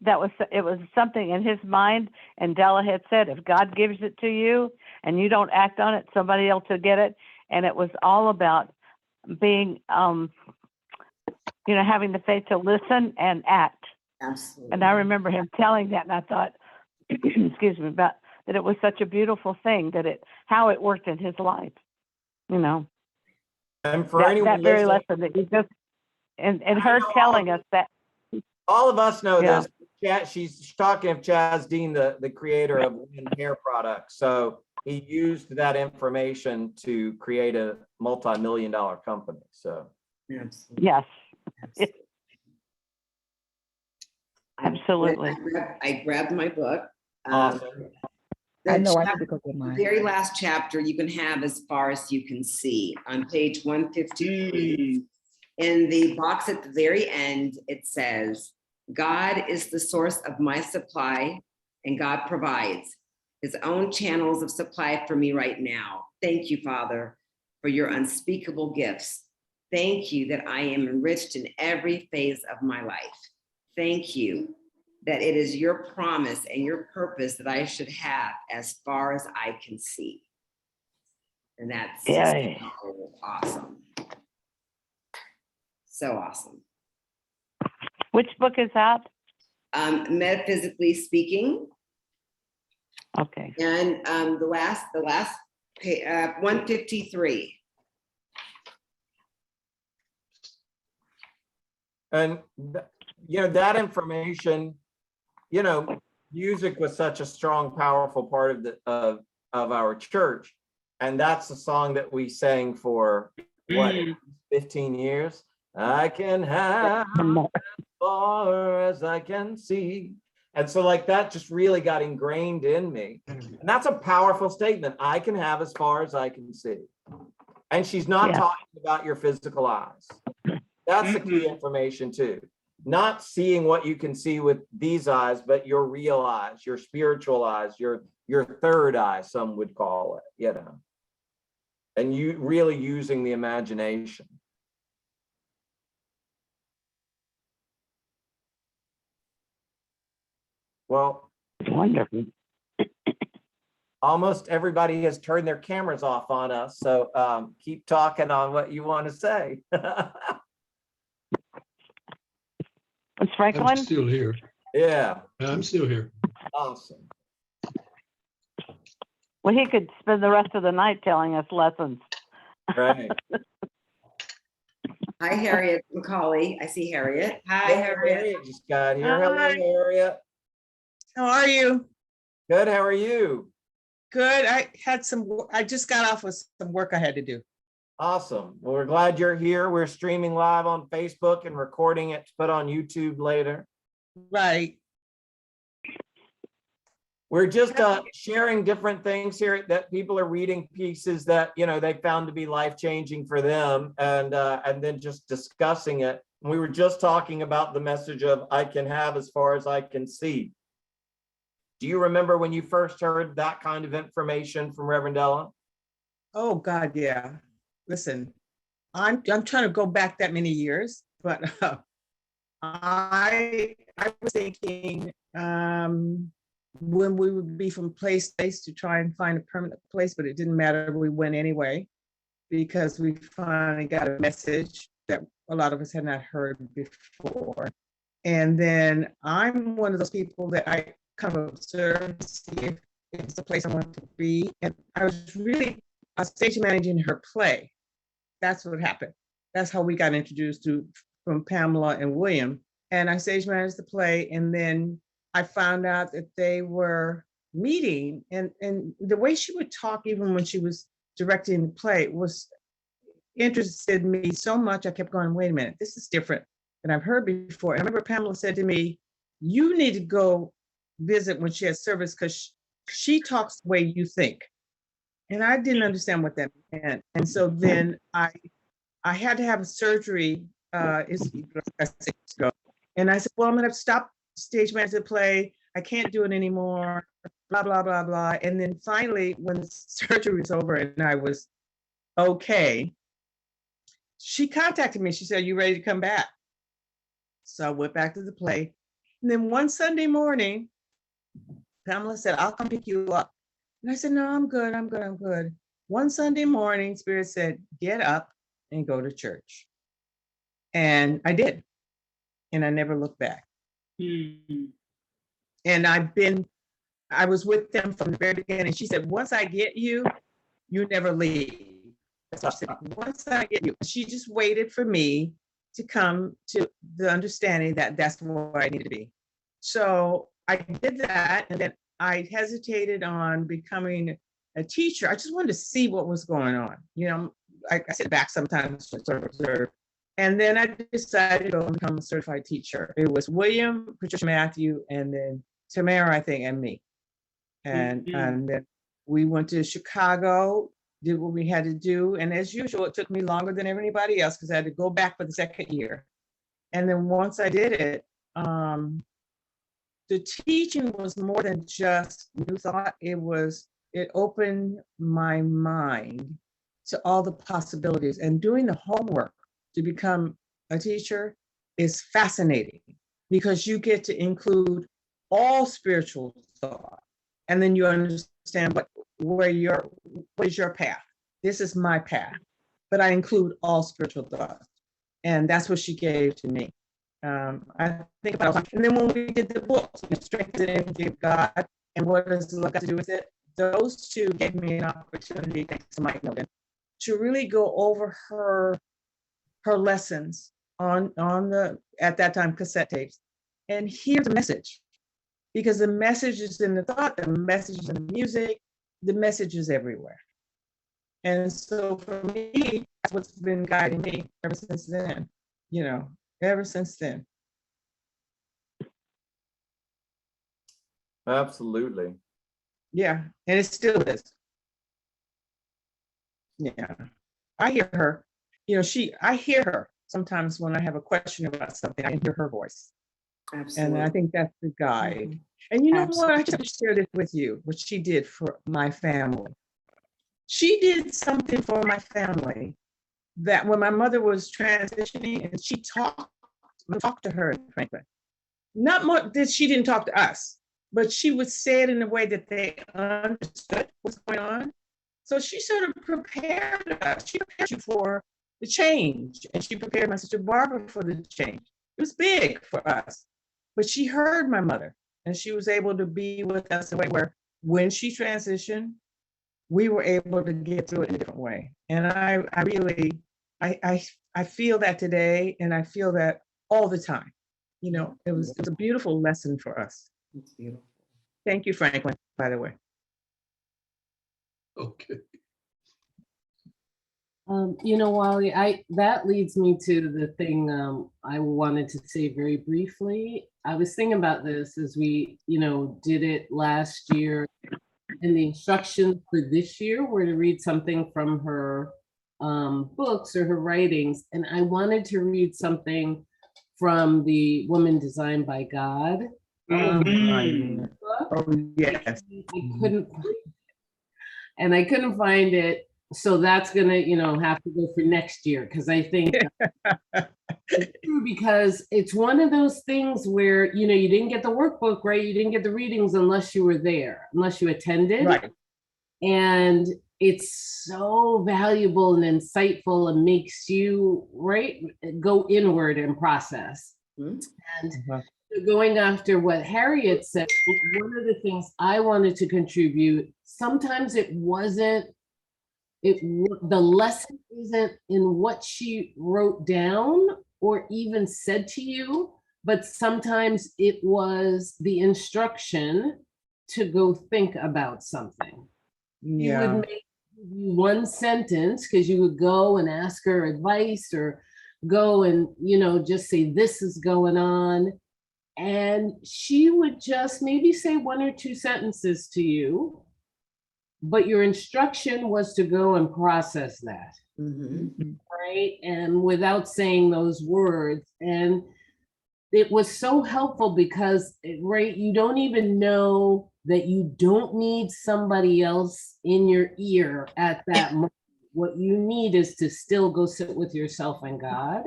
it was something in his mind. And Della had said, if God gives it to you and you don't act on it, somebody else will get it. And it was all about being, having the faith to listen and act. Absolutely. And I remember him telling that, and I thought, excuse me, about that it was such a beautiful thing how it worked in his life. And for anyone that very listening, lesson that you just and her telling us that. all of us know Yeah. this. She's talking of Chaz Dean, the creator of Win Hair Products. So he used that information to create a multi-million-dollar company. So Absolutely. Yes, Absolutely. absolutely. I grabbed my book. awesome. I know I need to go get The mine. very last chapter you can have as far as you can see on page 153. In the box at the very end, it says, God is the source of my supply, and God provides his own channels of supply for me right now. Thank you, Father, for your unspeakable gifts. Thank you that I am enriched in every phase of my life. Thank you that it is your promise and your purpose that I should have as far as I can see. And that's Yeah. so awesome. So awesome. Which book is that? Metaphysically Speaking. Okay. And the last page, 153. And that information, music was such a strong, powerful part of our church, and that's the song that we sang for 15 years. I can have as far as I can see. And so like that just really got ingrained in me. And that's a powerful statement. I can have as far as I can see. And she's not Yeah. talking about your physical eyes. That's the key information too. Not seeing what you can see with these eyes, but your real eyes, your spiritual eyes, your third eye, some would call it, you know. And you really using the imagination. Well, Wonderful. almost everybody has turned their cameras off on us. So keep talking on what you want to say. It's I'm Franklin. still here. Yeah, I'm still here. awesome. Well, he could spend the rest of the night telling us lessons. Right. Hi, Harriet Macaulay. I see Harriet. Hi, Hey, Harriet. Harriet just got here. Hello, Hi. Harriet. How are you? Good. How are you? Good. I just got off with some work I had to do. Awesome. Well, we're glad you're here. We're streaming live on Facebook and recording it to put on YouTube later. Right. We're just sharing different things here that people are reading pieces that, you know, they found to be life-changing for them, and then just discussing it. We were just talking about the message of I can have as far as I can see. Do you remember when you first heard that kind of information from Reverend Della? Oh God, yeah. Listen, I'm trying to go back that many years, but I was thinking when we would be from place to place to try and find a permanent place, but it didn't matter. We went anyway because we finally got a message that a lot of us had not heard before. And then I'm one of those people that I kind of observe to see if it's a place I want to be. And I was really stage managing her play. That's what happened. That's how we got introduced to from Pamela and William. And I stage managed the play, and then I found out that they were meeting, and the way she would talk, even when she was directing the play, was interested me so much. I kept going, wait a minute, this is different than I've heard before. And I remember Pamela said to me, you need to go visit when she has service because she talks the way you think. And I didn't understand what that meant. And so then I had to have a surgery. And I said, well, I'm going to stop stage managing the play. I can't do it anymore, blah, blah, blah, blah. And then finally, when the surgery was over and I was okay, she contacted me. She said, you ready to come back? So I went back to the play. And then one Sunday morning, Pamela said, I'll come pick you up. And I said, no, I'm good. One Sunday morning, Spirit said, get up and go to church. And I did. And I never looked back. And I was with them from the very beginning. She said, once I get you, you never leave. So I said, once I get you, she just waited for me to come to the understanding that that's where I needed to be. So I did that, and then I hesitated on becoming a teacher. I just wanted to see what was going on. You know, I sit back sometimes to sort of observe. And then I decided to go and become a certified teacher. It was William, Patricia Matthew, and then Tamara, I think, and me. And then we went to Chicago, did what we had to do. And as usual, it took me longer than anybody else because I had to go back for the second year. And then once I did it, the teaching was more than just new thought. It opened my mind to all the possibilities, and doing the homework to become a teacher is fascinating because you get to include all spiritual thought, and then you understand what is your path. This is my path, but I include all spiritual thought, and that's what she gave to me. I think about it. And then when we did the books, Strength and Energy of God, and what does love got to do with it? Those two gave me an opportunity, thanks to Mike Milton, to really go over her lessons on the, at that time, cassette tapes, and hear the message. Because the message is in the thought, the message is in the music, the message is everywhere. And so for me, that's what's been guiding me ever since then, ever since then. Absolutely. Yeah, and it still is. Yeah, I hear her. You know, I hear her sometimes when I have a question about something. I can hear her voice, Absolutely. and I think that's the guide. Mhm. And you know what? I Absolutely. just share this with you. What she did for my family. She did something for my family that when my mother was transitioning, and she talked to her, Franklin. Not much that she didn't talk to us, but she would say it in a way that they understood what's going on. So she sort of prepared us. She prepared you for the change, and she prepared my sister Barbara for the change. It was big for us, but she heard my mother, and she was able to be with us in a way where when she transitioned, we were able to get through it in a different way. And I really, I feel that today, and I feel that all the time. You know, it was a beautiful lesson for us. It's beautiful. Thank you, Franklin, by the way. Okay. You know, Wally, that leads me to the thing I wanted to say very briefly. I was thinking about this as we, did it last year, and the instructions for this year were to read something from her books or her writings, and I wanted to read something from the Woman Designed by God. Oh, yes. I couldn't find it. So that's gonna, have to go for next year, because I think it's true, because it's one of those things where, you didn't get the workbook, right? You didn't get the readings unless you were there, unless you attended. Right. And it's so valuable and insightful, and makes you, right, go inward and process. Mhm. And going after what Harriet said, one of the things I wanted to contribute, sometimes it wasn't, the lesson isn't in what she wrote down or even said to you, but sometimes it was the instruction to go think about something. You would make one sentence, because you would go and ask her advice, or go and, just say, this is going on. And she would just maybe say one or two sentences to you, but your instruction was to go and process that. Mm-hmm. Right? And without saying those words. And it was so helpful, because, right, you don't even know that you don't need somebody else in your ear at that moment. What you need is to still go sit with yourself and God,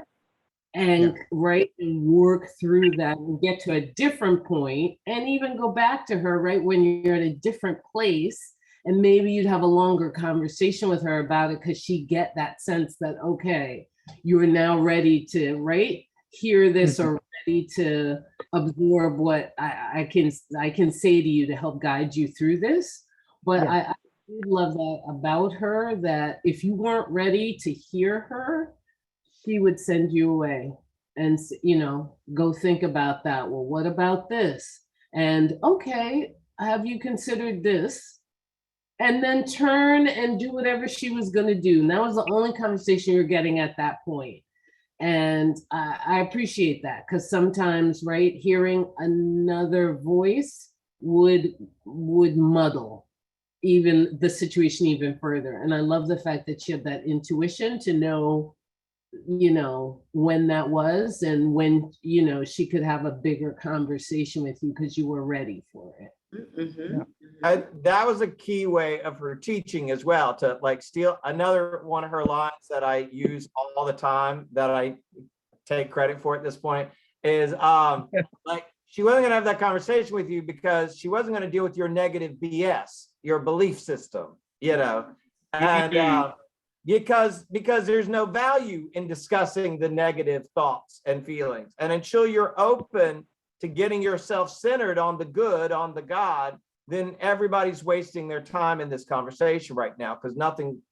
and right, and work through that, and get to a different point, and even go back to her, right, when you're in a different place. And maybe you'd have a longer conversation with her about it, because she get that sense that, okay, you are now ready to, right, hear this, or ready to absorb what I can say to you to help guide you through this. But I did love that about her, that if you weren't ready to hear her, she would send you away and, go think about that. Well, what about this? And okay, have you considered this? And then turn and do whatever she was going to do. And that was the only conversation you're getting at that point. And I appreciate that, because sometimes, right, hearing another voice would muddle even the situation even further. And I love the fact that she had that intuition to know, when that was, and when, she could have a bigger conversation with you, because you were ready for it. Mm-hmm. That was a key way of her teaching as well, to like steal another one of her lines that I use all the time, that I take credit for at this point, is like, she wasn't gonna have that conversation with you because she wasn't gonna deal with your negative BS, your belief system, and because there's no value in discussing the negative thoughts and feelings. And until you're open to getting yourself centered on the good, on the God, then everybody's wasting their time in this conversation right now, because nothing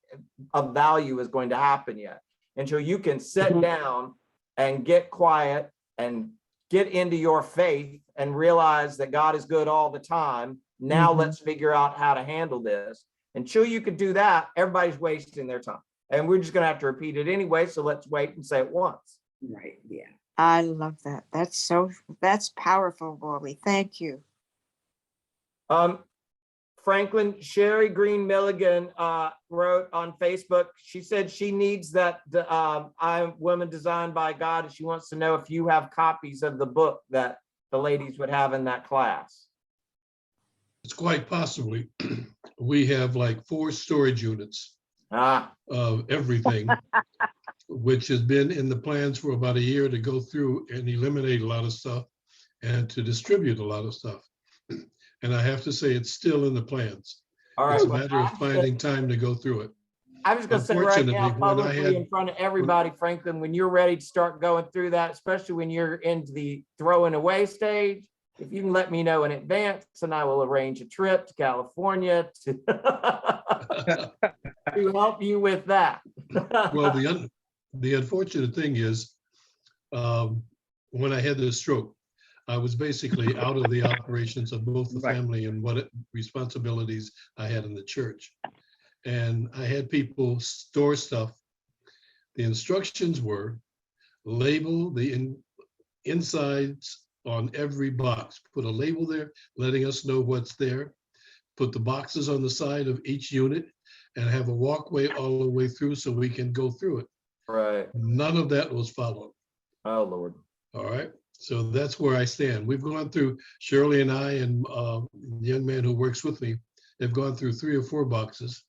of value is going to happen yet. Until you can sit down and get quiet and get into your faith and realize that God is good all the time. Now let's figure out how to handle this. Until you can do that, everybody's wasting their time. And we're just going to have to repeat it anyway. So let's wait and say it once. Right. Yeah. I love that. That's powerful, Wally. Thank you. Franklin, Sherry Green Milligan wrote on Facebook, she said she needs that I'm Women Designed by God, and she wants to know if you have copies of the book that the ladies would have in that class. It's quite possibly. We have like 4 storage units of everything, which has been in the plans for about a year to go through and eliminate a lot of stuff and to distribute a lot of stuff. And I have to say, it's still in the plans. All right. It's a matter of finding time to go through it. I'm just going to say right now, Unfortunately, when I publicly had- in front of everybody, Franklin, when you're ready to start going through that, especially when you're into the throwing away stage, if you can let me know in advance, and I will arrange a trip to California to, to help you with that. Well, the unfortunate thing is, when I had the stroke, I was basically out of the operations of both the family and what responsibilities I had in the church. And I had people store stuff. The instructions were label the insides on every box, put a label there, letting us know what's there, put the boxes on the side of each unit, and have a walkway all the way through so we can go through it. Right. None of that was followed. Oh, Lord. All right. So that's where I stand. We've gone through, Shirley and I and the young man who works with me, have gone through 3 or 4 boxes,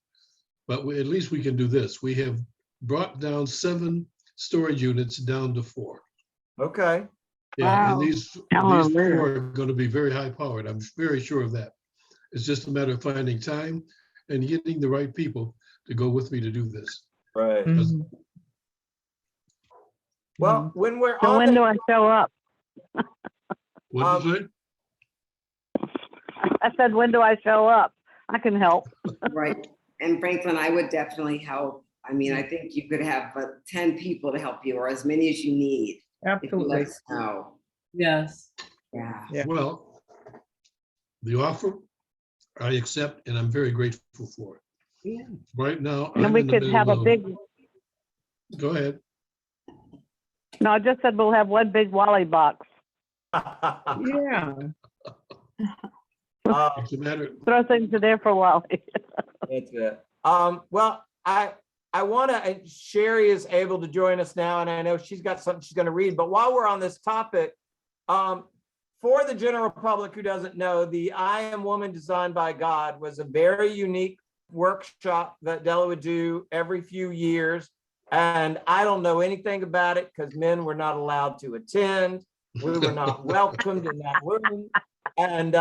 but at least we can do this. We have brought down 7 storage units down to 4. Okay. Yeah, Wow. and these 4 are going to be very high powered. I'm very sure of that. It's just a matter of finding time and getting the right people to go with me to do this. Right. Mhm. Well, when we're So on when the, do I show up? What is it? I said, when do I show up? I can help. Right. And Franklin, I would definitely help. I mean, I think you could have 10 people to help you, or as many as you need. If you let Absolutely. us know. Yes. Yeah. Yeah. Well, the offer I accept, and I'm very grateful for it. Yeah. Right now, And I'm we in the could have a middle big, of, go ahead. no, I just said we'll have one big Wally box. Yeah. It's a matter, Throw things in there for Wally. That's it. Well, I want to, Sherry is able to join us now, and I know she's got something she's going to read, but while we're on this topic, for the general public who doesn't know, the I Am Woman Designed by God was a very unique workshop that Della would do every few years. And I don't know anything about it because men were not allowed to attend. We were not welcomed in that room. And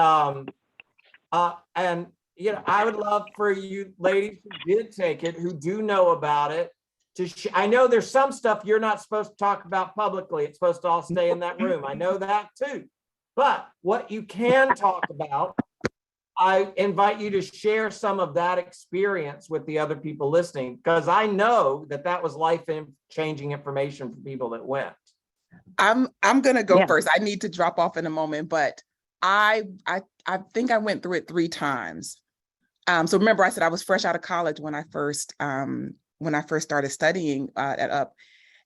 you know, I would love for you ladies who did take it, who do know about it, to I know there's some stuff you're not supposed to talk about publicly. It's supposed to all stay in that room. I know that too. But what you can talk about, I invite you to share some of that experience with the other people listening, because I know that that was life-changing information for people that went. I'm gonna go Yeah. first. I need to drop off in a moment, but I think I went through it 3 times. So remember, I said I was fresh out of college when I first started studying at UP,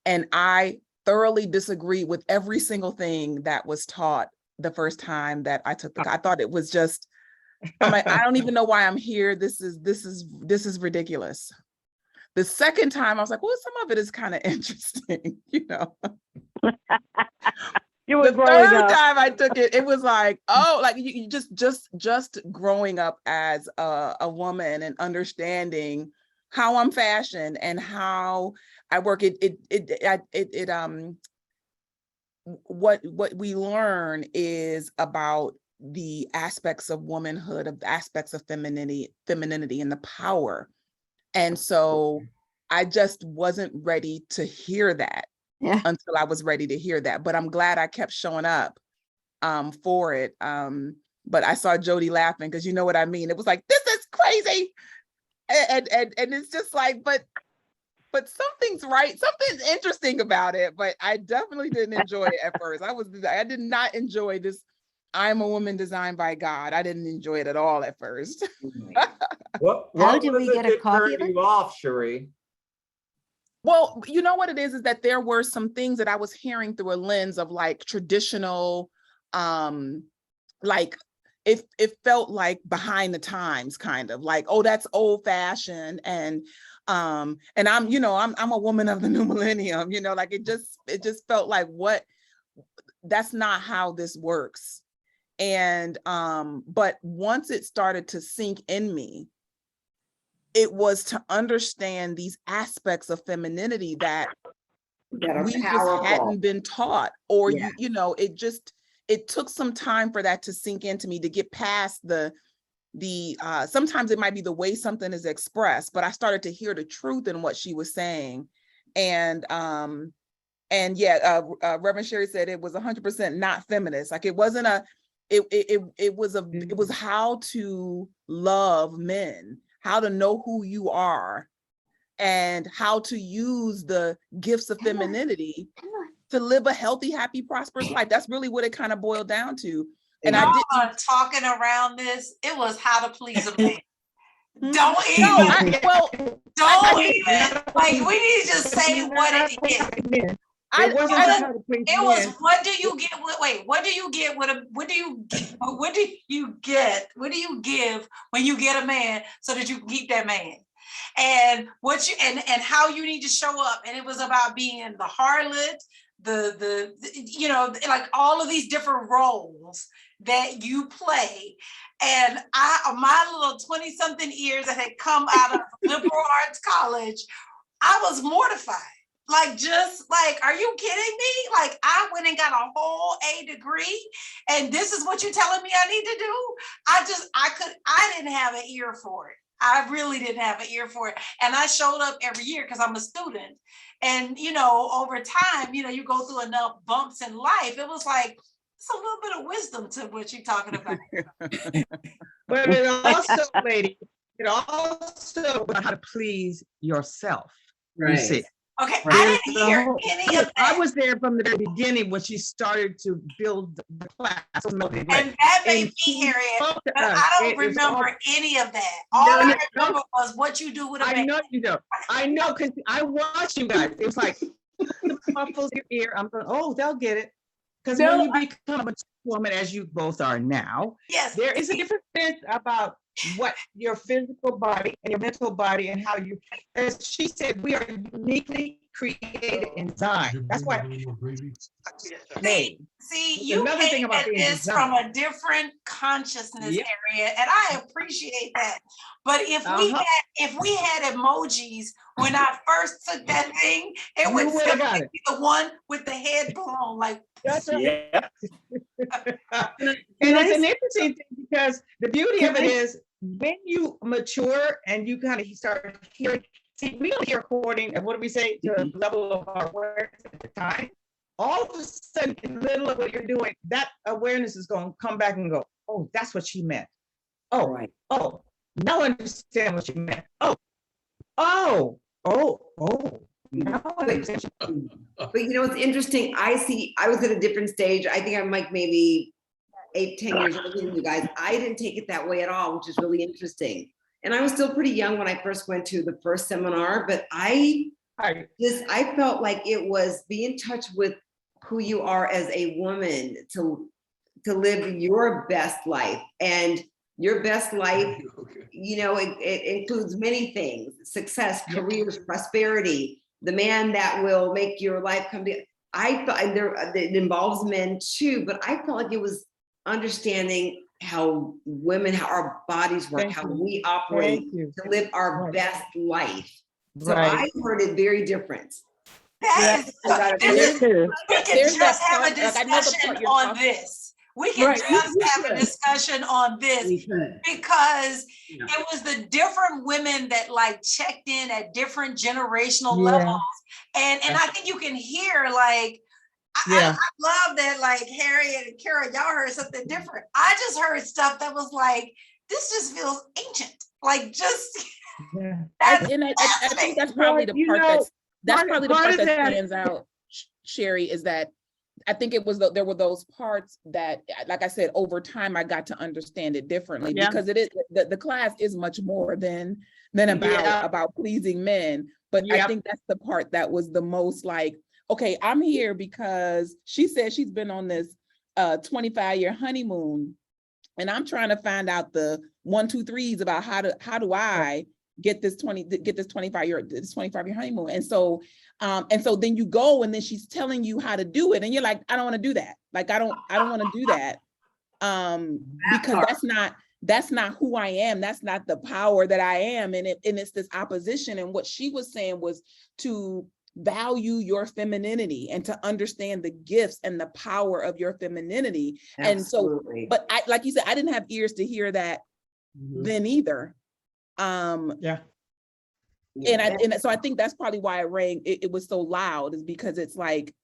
and I thoroughly disagreed with every single thing that was taught the first time that I took the. I thought it was just. I'm like, I don't even know why I'm here. This is ridiculous. The second time I was like, well, some of it is kind of interesting, you know. You were The growing third up. time I took it, it was like, oh, like you just growing up as a woman and understanding how I'm fashioned and how I work. What we learn is about the aspects of womanhood, of the aspects of femininity and the power. And so I just wasn't ready to hear that. Yeah. Until I was ready to hear that. But I'm glad I kept showing up for it. But I saw Jody laughing because you know what I mean. It was like, this is crazy. And it's just like, but something's right. Something's interesting about it. But I definitely didn't enjoy it at first. I did not enjoy this. I'm a Woman Designed by God. I didn't enjoy it at all at first. How did we get a copy of it? You off, Cherie? Well, you know what it is that there were some things that I was hearing through a lens of like traditional, like it felt like behind the times, kind of like, oh, that's old fashioned. And I'm, I'm a woman of the new millennium, like it just felt like, what, that's not how this works. And but once it started to sink in me, it was to understand these aspects of femininity that That are we just powerful. hadn't been taught, or Yeah. it took some time for that to sink into me, to get past the sometimes it might be the way something is expressed, but I started to hear the truth in what she was saying. And Reverend Sherry said it was 100% not feminist. Like it wasn't it was how to love men, how to know who you are, and how to use the gifts of femininity to live a healthy, happy, prosperous life. That's really what it kind of boiled down to. And Y'all I didn't are talking around this. It was how to please a man. Mhm. Don't No, even. Don't even. Like, we need to just say what it is. I It wasn't don't- how to please It was, men. what do you get with, wait, what do you get with a, what do you give when you get a man so that you can keep that man? And what you, and how you need to show up. And it was about being the harlot, like all of these different roles that you play. And my little 20-something years that had come out of liberal arts college, I was mortified. Like, just like, are you kidding me? Like, I went and got a whole A degree, and this is what you're telling me I need to do? I didn't have an ear for it. I really didn't have an ear for it. And I showed up every year because I'm a student. And, over time, you go through enough bumps in life. It was like, it's a little bit of wisdom to what you're talking about. But it also, lady, about how to please yourself. You Right. see. Okay, Right. I didn't hear any of that. I was there from the very beginning when she started to build the class. And that made me, Harriet, but I don't remember any of that. All I remember was what you do with a man. I know you don't. I know, because I watched you guys. It was like, the muffles in your ear. I'm going, oh, they'll get it. Because when you become a woman, as you both are now, Yes, there is a different sense about what your physical body and your mental body and how you, as she said, we are uniquely created and designed. That's why. See, you came at this from a different consciousness area, and I appreciate that. But if we had emojis when I first took that thing, it would simply be the one with the head blown. Like, that's right. Yeah. And it's an interesting thing, because the beauty of it is when you mature and you kind of start hearing, see, we don't hear according, and what do we say, to the level of our awareness at the time. All of a sudden, in the middle of what you're doing, that awareness is going to come back and go, oh, that's what she meant. Oh, right. Oh, now I understand what she meant. Oh. Now I understand. But it's interesting. I was at a different stage. I think I'm like maybe 8-10 years older than you guys. I didn't take it that way at all, which is really interesting. And I was still pretty young when I first went to the first seminar, but I felt like it was be in touch with who you are as a woman to live your best life. And your best life, it includes many things: success, careers, prosperity, the man that will make your life come to. I thought it involves men too, but I felt like it was understanding how our bodies work, how we operate to live our best life. So I heard it very different. that is, we can just have a discussion on this. We can just have a discussion on this, because it was the different women that like checked in at different generational levels. And I think you can hear like, I love that, like Harriet and Kara, y'all heard something different. I just heard stuff that was like, this just feels ancient. Like, just I think that's probably the part that stands out, Sherry, is that I think it was there were those parts that, like I said, over time I got to understand it differently, because it is the class is much more than about pleasing men. But I think that's the part that was the most like, okay, I'm here because she said she's been on this 25-year honeymoon and I'm trying to find out the 1, 2, 3s about how do I get this 25-year honeymoon. And so then you go, and then she's telling you how to do it, and you're like, I don't want to do that. Like, I don't want to do that. Because that's not who I am. That's not the power that I am. And it's this opposition. And what she was saying was to value your femininity and to understand the gifts and the power of your femininity. Absolutely. And so, but like you said, I didn't have ears to hear that then either. Yeah. And so I think that's probably why it rang, it was so loud, is because it's like,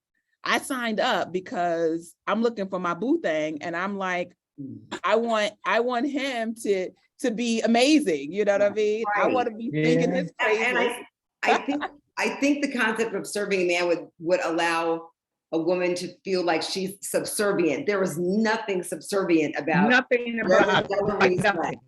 I signed up because I'm looking for my boo thing, and I'm like, I want him to be amazing. You know what I mean? Right. I want to be singing his praises. And I think the concept of serving a man would allow a woman to feel like she's subservient. There was nothing subservient about Nothing about Della Reese, nothing.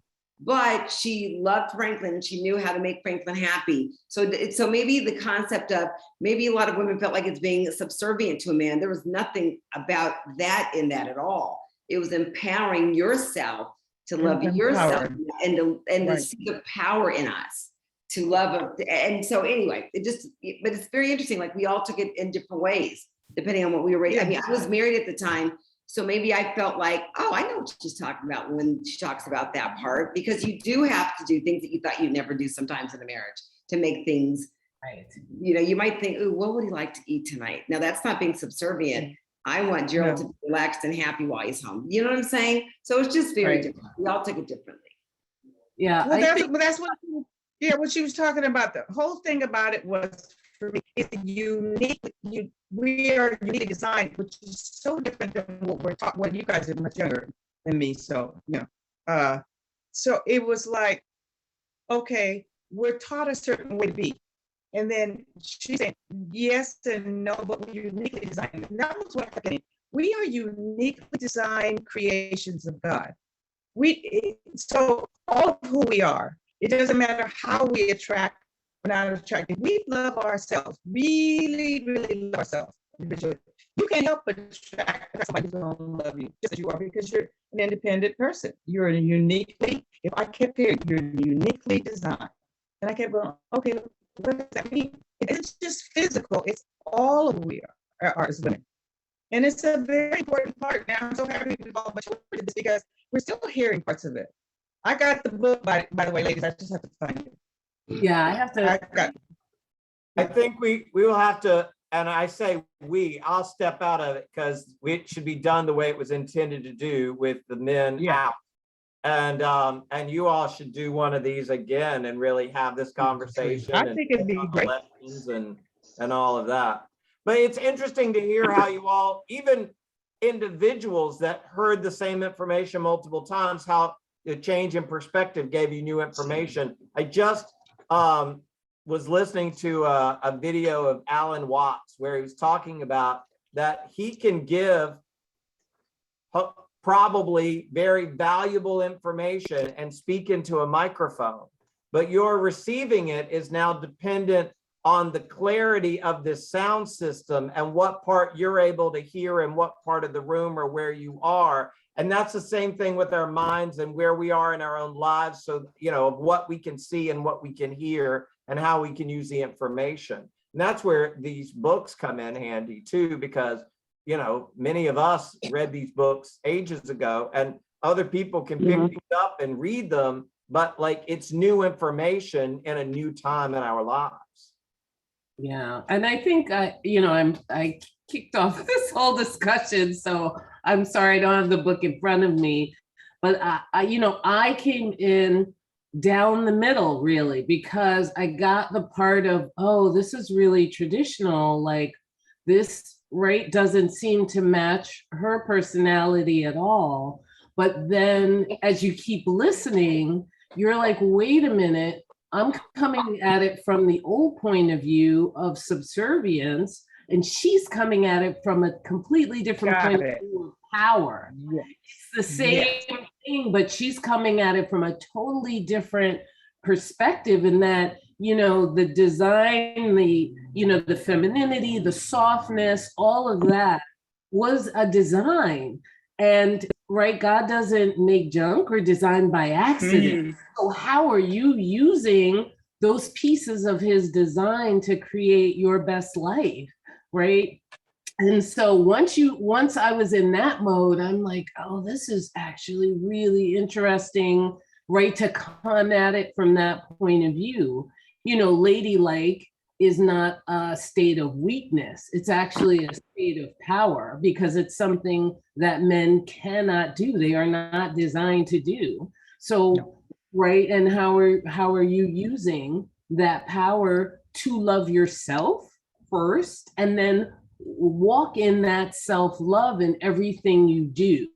but she loved Franklin. She knew how to make Franklin happy. So maybe the concept of, maybe a lot of women felt like it's being subservient to a man. There was nothing about that in that at all. It was empowering yourself to love yourself and to see the power in us to love. And so anyway, but it's very interesting. Like, we all took it in different ways, depending on what we were raised. I mean, I was married at the time, so maybe I felt like, oh, I know what she's talking about when she talks about that part, because you do have to do things that you thought you'd never do sometimes in a marriage to make things, Right. You might think, oh, what would he like to eat tonight? Now, that's not being subservient. I want Gerald to be relaxed and happy while he's home. You know what I'm saying? So it's just very different. We all took it differently. Yeah. Well, that's what she was talking about. The whole thing about it was, for me, it's we are uniquely designed, which is so different than what we're taught. Well, you guys are much younger than me, so so it was like, okay, we're taught a certain way to be, and then she said yes and no, but we're uniquely designed. That was what happened. We are uniquely designed creations of God. So all of who we are. It doesn't matter how we attract or not attracted. We love ourselves, really, really love ourselves. You can't help but attract somebody who's going to love you just as you are, because you're an independent person. You're uniquely, if I kept hearing, you're uniquely designed. And I kept going, okay, what does that mean? It's just physical. It's all of who we are as women. And it's a very important part. Now, I'm so happy we've all matured this, because we're still hearing parts of it. I got the book, by the way, ladies. I just have to find it. Yeah, I have to. I think we will have to, and I say I'll step out of it, because it should be done the way it was intended to do, with the men out. And you all should do one of these again and really have this conversation. I think it'd be great. And all of that. But it's interesting to hear how you all, even individuals that heard the same information multiple times, how the change in perspective gave you new information. I just was listening to a video of Alan Watts, where he was talking about that he can give probably very valuable information and speak into a microphone, but your receiving it is now dependent on the clarity of this sound system and what part you're able to hear and what part of the room or where you are. And that's the same thing with our minds and where we are in our own lives. So, of what we can see and what we can hear and how we can use the information. And that's where these books come in handy too, because, many of us read these books ages ago, and other people can pick these up and read them, but it's new information in a new time in our lives. Yeah, and I think I kicked off this whole discussion, so I'm sorry I don't have the book in front of me, but I came in down the middle, really, because I got the part of, oh, this is really traditional, like this doesn't seem to match her personality at all. But then as you keep listening, you're like, wait a minute, I'm coming at it from the old point of view of subservience, and she's coming at it from a completely different point of view of power. Yes. It's the same thing, but she's coming at it from a totally different perspective, in that, the design, the femininity, the softness, all of that was a design. And right? God doesn't make junk or design by accident. So how are you using those pieces of his design to create your best life, right? And so once I was in that mode, I'm like, oh, this is actually really interesting, right? To come at it from that point of view. You know, ladylike is not a state of weakness. It's actually a state of power, because it's something that men cannot do. They are not designed to do. So, right? And how are you using that power to love yourself first, and then walk in that self-love in everything you do,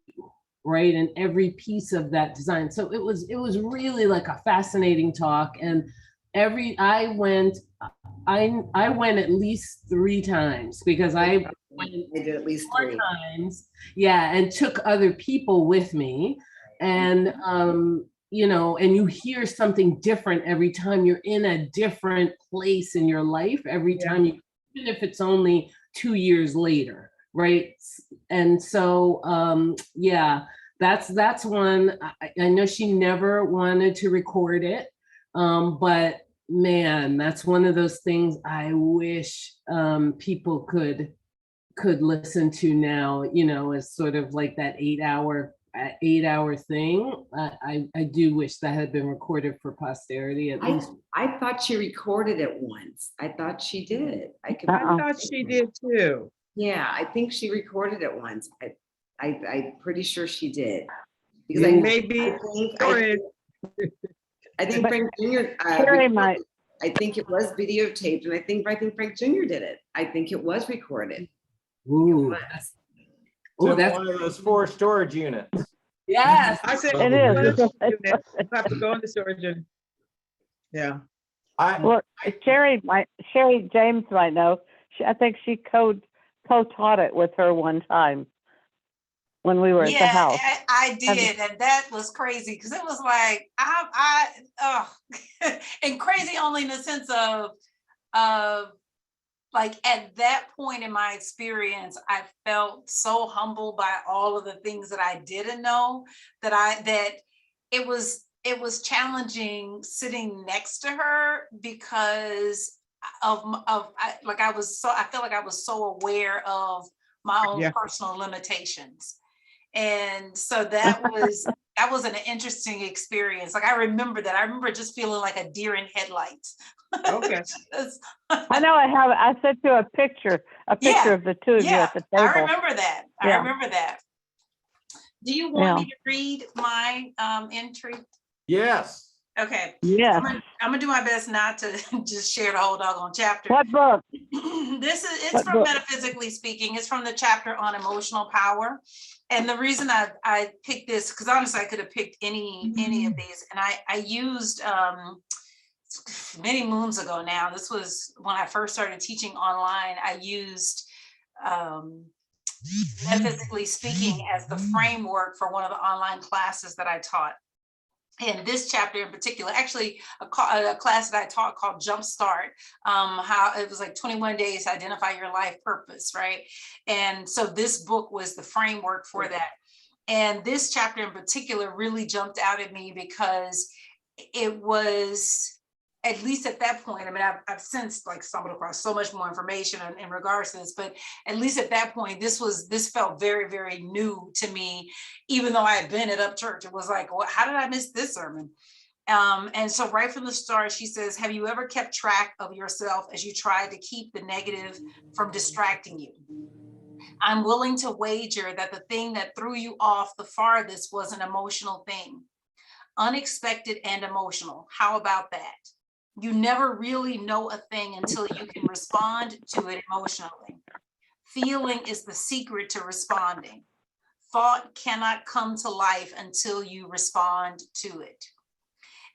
right? And every piece of that design. So it was really like a fascinating talk. And I went at least 3 times, because I did at least 4 3 times. Yeah. And took other people with me. And, you know, and you hear something different every time. You're in a different place in your life every time you, even if it's only 2 years later, right? And so, yeah, that's one. I know she never wanted to record it, but man, that's one of those things I wish people could listen to now, you know, as sort of like that 8-hour thing. I do wish that had been recorded for posterity at least. I thought she recorded it once. I thought she did. I thought she did too. Yeah, I think she recorded it once. I'm pretty sure she did. Because Yeah, I maybe. I think Frank Jr. I think it was videotaped, and I think Frank Jr. did it. I think it was recorded. Ooh, It's that's one of those 4 storage units. yes. I said It is. you have to go in the storage unit. Yeah. Well, Sherry James might know. I think she co-taught it with her one time when we were at the house. I did, and that was crazy, because it was like and crazy only in the sense of like, at that point in my experience, I felt so humbled by all of the things that I didn't know, that it was challenging sitting next to her, because I felt like I was so aware of my own personal limitations. And so that was an interesting experience. Like, I remember that. I remember just feeling like a deer in headlights. Okay. I know I sent you a picture of the two of you at the table. I remember that. I remember that. Do you want me to read my entry? Yes. Okay. Yeah. I'm gonna do my best not to just share the whole doggone chapter. What book? It's from Metaphysically Speaking. It's from the chapter on emotional power. And the reason I picked this, because honestly I could have picked any of these, and I used many moons ago now. This was when I first started teaching online. I used Metaphysically Speaking as the framework for one of the online classes that I taught. And this chapter in particular, actually a class that I taught called Jumpstart, how it was like 21 days to identify your life purpose, right? And so this book was the framework for that. And this chapter in particular really jumped out at me, because it was, at least at that point, I mean, I've since like stumbled across so much more information in regards to this, but at least at that point, this felt very, very new to me, even though I had been at Up Church. It was like, well, how did I miss this sermon? And so right from the start, she says, have you ever kept track of yourself as you tried to keep the negative from distracting you? I'm willing to wager that the thing that threw you off the farthest was an emotional thing. Unexpected and emotional. How about that? You never really know a thing until you can respond to it emotionally. Feeling is the secret to responding. Thought cannot come to life until you respond to it.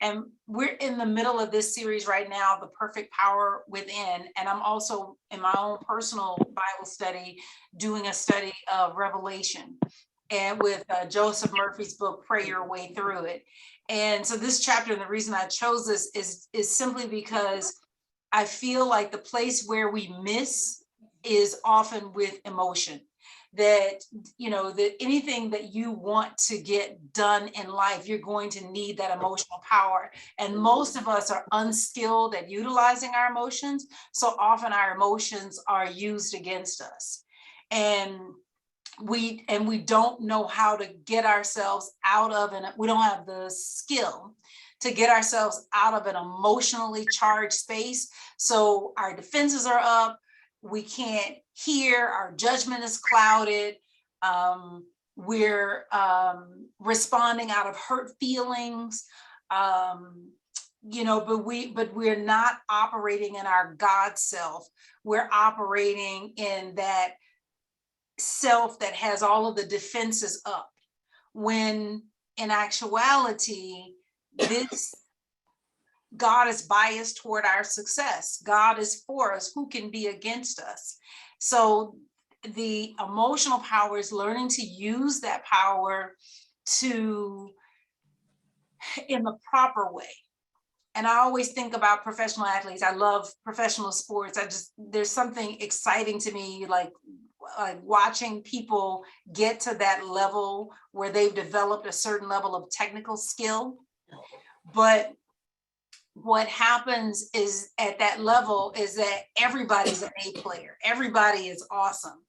And we're in the middle of this series right now, The Perfect Power Within. And I'm also in my own personal Bible study, doing a study of Revelation, and with Joseph Murphy's book, Pray Your Way Through It. And so this chapter, and the reason I chose this is simply because I feel like the place where we miss is often with emotion. that, you know, that anything that you want to get done in life, you're going to need that emotional power. And most of us are unskilled at utilizing our emotions. So often our emotions are used against us. And we don't know how to get ourselves out of, and we don't have the skill to get ourselves out of an emotionally charged space. So our defenses are up. We can't hear, our judgment is clouded. We're responding out of hurt feelings, you know, but we're not operating in our God self. We're operating in that self that has all of the defenses up, when in actuality, this God is biased toward our success. God is for us. Who can be against us? So the emotional power is learning to use that power in the proper way. And I always think about professional athletes. I love professional sports. There's something exciting to me, like watching people get to that level where they've developed a certain level of technical skill. But what happens is at that level is that everybody's an A player. Everybody is awesome,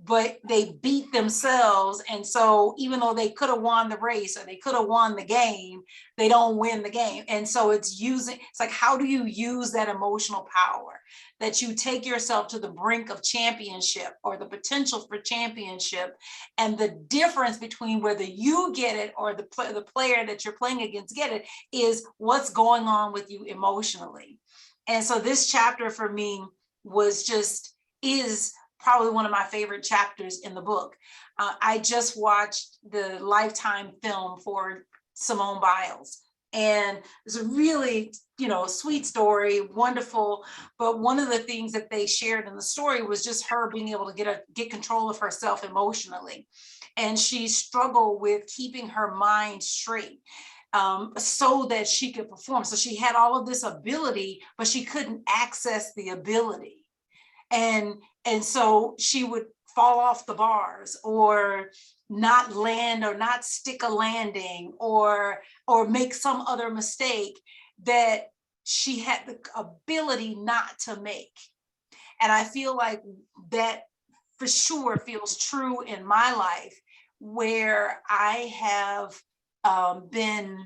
but they beat themselves. And so even though they could have won the race or they could have won the game, they don't win the game. And so it's like, how do you use that emotional power that you take yourself to the brink of championship or the potential for championship? And the difference between whether you get it or the player that you're playing against get it is what's going on with you emotionally. And so this chapter for me is probably one of my favorite chapters in the book. I just watched the Lifetime film for Simone Biles, and it's a really, you know, sweet story, wonderful. But one of the things that they shared in the story was just her being able to get control of herself emotionally. And she struggled with keeping her mind straight so that she could perform. So she had all of this ability, but she couldn't access the ability. And so she would fall off the bars or not land or not stick a landing or make some other mistake that she had the ability not to make. And I feel like that for sure feels true in my life, where I have been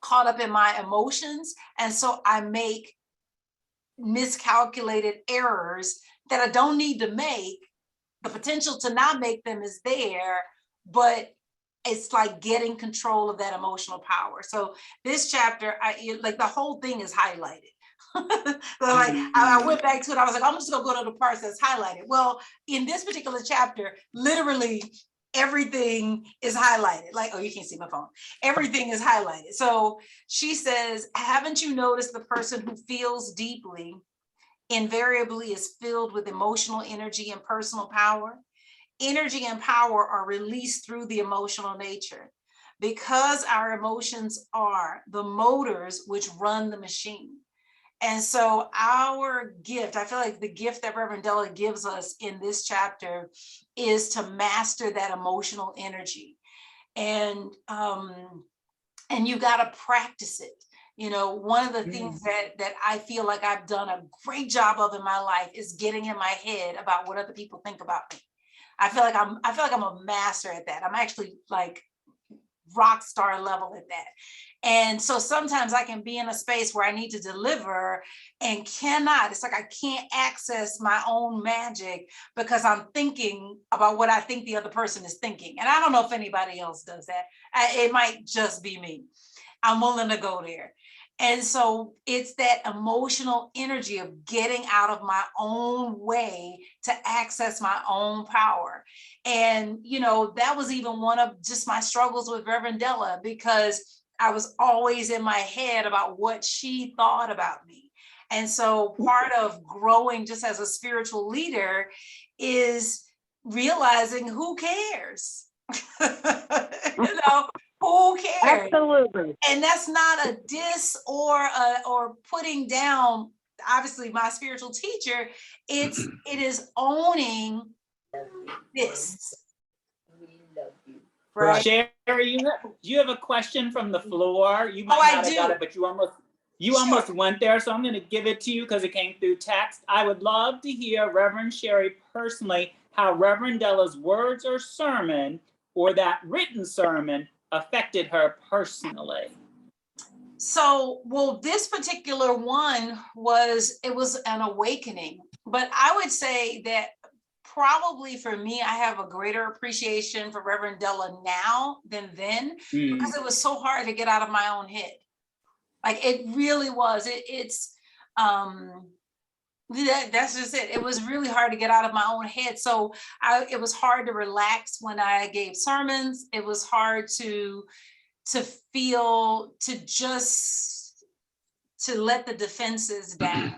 caught up in my emotions. And so I make miscalculated errors that I don't need to make. The potential to not make them is there, but it's like getting control of that emotional power. So this chapter, like the whole thing is highlighted. So like I went back to it. I was like, I'm just gonna go to the parts that's highlighted. Well, in this particular chapter, literally everything is highlighted. Like, oh, you can't see my phone. Everything is highlighted. So she says, haven't you noticed the person who feels deeply invariably is filled with emotional energy and personal power? Energy and power are released through the emotional nature, because our emotions are the motors which run the machine. And so our gift, I feel like the gift that Reverend Della gives us in this chapter is to master that emotional energy. And you got to practice it. You know, one of the things that I feel like I've done a great job of in my life is getting in my head about what other people think about me. I feel like I'm a master at that. I'm actually like rock star level at that. And so sometimes I can be in a space where I need to deliver and cannot. It's like I can't access my own magic because I'm thinking about what I think the other person is thinking. And I don't know if anybody else does that. It might just be me. I'm willing to go there. And so it's that emotional energy of getting out of my own way to access my own power. And, you know, that was even one of just my struggles with Reverend Della, because I was always in my head about what she thought about me. And so part of growing just as a spiritual leader is realizing who cares, you know, who cares? Absolutely. And that's not a diss or putting down, obviously, my spiritual teacher. It is owning this. Right. Sherry, you have a question from the floor. You might Oh, I not have got do. it, but you Sure. almost went there. So I'm going to give it to you because it came through text. I would love to hear Reverend Sherry personally, how Reverend Della's words or sermon or that written sermon affected her personally. So, well, this particular one was an awakening, but I would say that probably for me, I have a greater appreciation for Reverend Della now than then, because it was so hard to get out of my own head. Like it really was. That's just it. It was really hard to get out of my own head. So it was hard to relax when I gave sermons. It was hard to feel, to let the defenses down.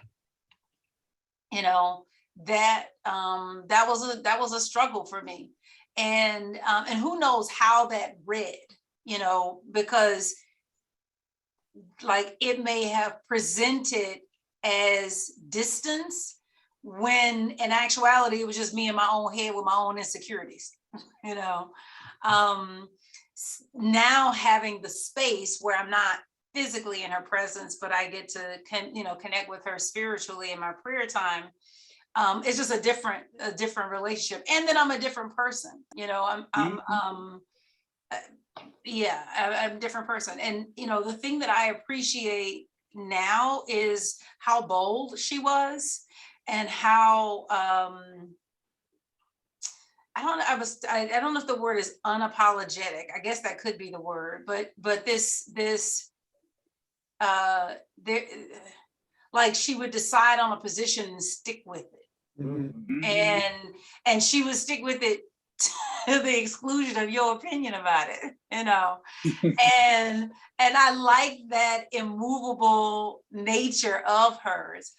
You know, that was a struggle for me. And who knows how that read, you know, because like it may have presented as distance when in actuality it was just me in my own head with my own insecurities, you know. Now having the space where I'm not physically in her presence, but I get to connect with her spiritually in my prayer time. It's just a different relationship. And then I'm a different person, you know. I'm a different person. And you know, the thing that I appreciate now is how bold she was and how I don't know if the word is unapologetic. I guess that could be the word, but like she would decide on a position and stick with it. Mm-hmm. And she would stick with it to the exclusion of your opinion about it, you know. and I like that immovable nature of hers.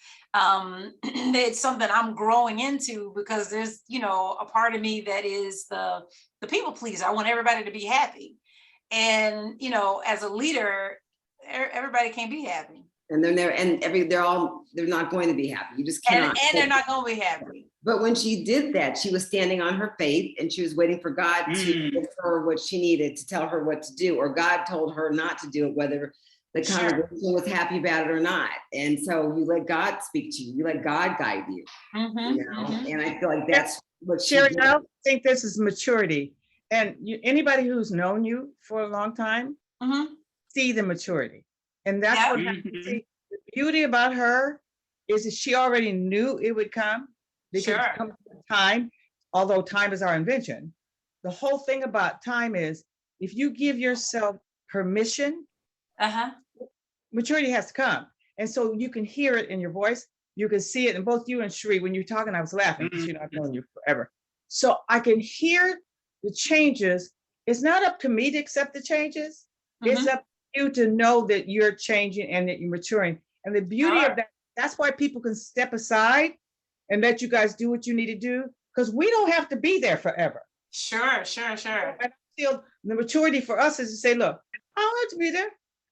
It's something I'm growing into because there's, you know, a part of me that is the people pleaser. I want everybody to be happy. And, you know, as a leader, everybody can't be happy. And they're not going to be happy. You just cannot. And they're not going to be happy. But when she did that, she was standing on her faith and she was waiting for God to give her what she needed, to tell her what to do, or God told her not to do it, whether the congregation was happy about it or not. And so you let God speak to you. You let God guide you. You know? And I feel like that's what she Sherry, did. I think this is maturity. And anybody who's known you for a long time, see the maturity. And that's what happens. See, the beauty about her is that she already knew it would come, because it comes with time, although time is our invention. The whole thing about time is if you give yourself permission, maturity has to come. And so you can hear it in your voice. You can see it in both you and Sheree. When you're talking, I was laughing because you know I've known you forever. So I can hear the changes. It's not up to me to accept the changes. It's up to you to know that you're changing and that you're maturing. And the beauty of that, that's why people can step aside and let you guys do what you need to do, because we don't have to be there forever. Sure. And I feel the maturity for us is to say, look, I don't have to be there.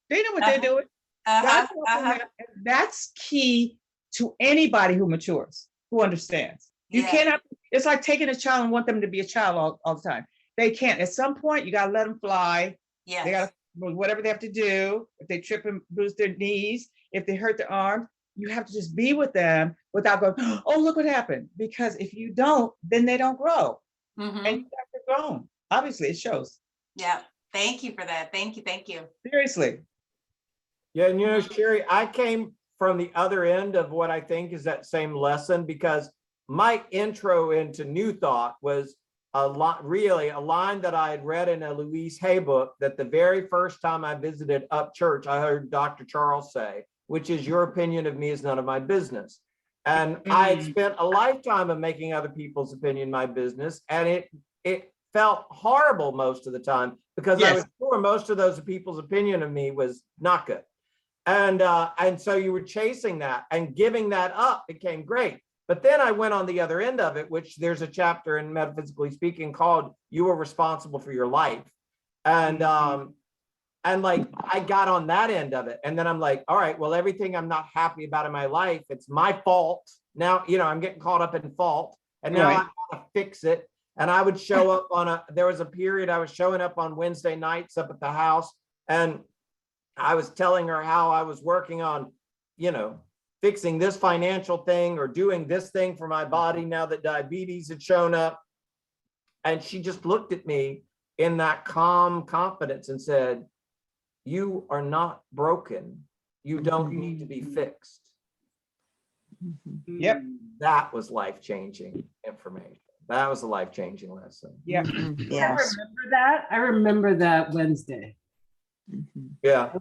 They know what they're doing. And that's key to anybody who matures, who understands. You cannot, it's like taking a child and want them to be a child all the time. They can't. At some point, you got to let them fly. Yes. They got to whatever they have to do. If they trip and bruise their knees, if they hurt their arms, you have to just be with them without going, oh, look what happened. Because if you don't, then they don't grow. And you have to grow. Obviously, it shows. Yeah. Thank you for that. Thank you. Seriously. Yeah, and you know, Sherry, I came from the other end of what I think is that same lesson, because my intro into New Thought was a line that I had read in a Louise Hay book, that the very first time I visited Up Church, I heard Dr. Charles say, which is, your opinion of me is none of my business. And I had spent a lifetime of making other people's opinion my business. And it felt horrible most of the time, because I was sure most of those people's opinion of me was not good. And so you were chasing that, and giving that up became great. But then I went on the other end of it, which there's a chapter in Metaphysically Speaking called You Are Responsible for Your Life. And like, I got on that end of it. And then I'm like, all right, well, everything I'm not happy about in my life, it's my fault. Now, you know, I'm getting caught up in fault. And now I Right. want to fix it. And I would show up there was a period I was showing up on Wednesday nights up at the house, and I was telling her how I was working on, fixing this financial thing or doing this thing for my body now that diabetes had shown up. And she just looked at me in that calm confidence and said, "You are not broken. You don't need to be fixed." Yep. That was life-changing information. That was a life-changing lesson. Yeah. Mhm. I Yes. remember that. I remember that Wednesday. Mhm. Yeah.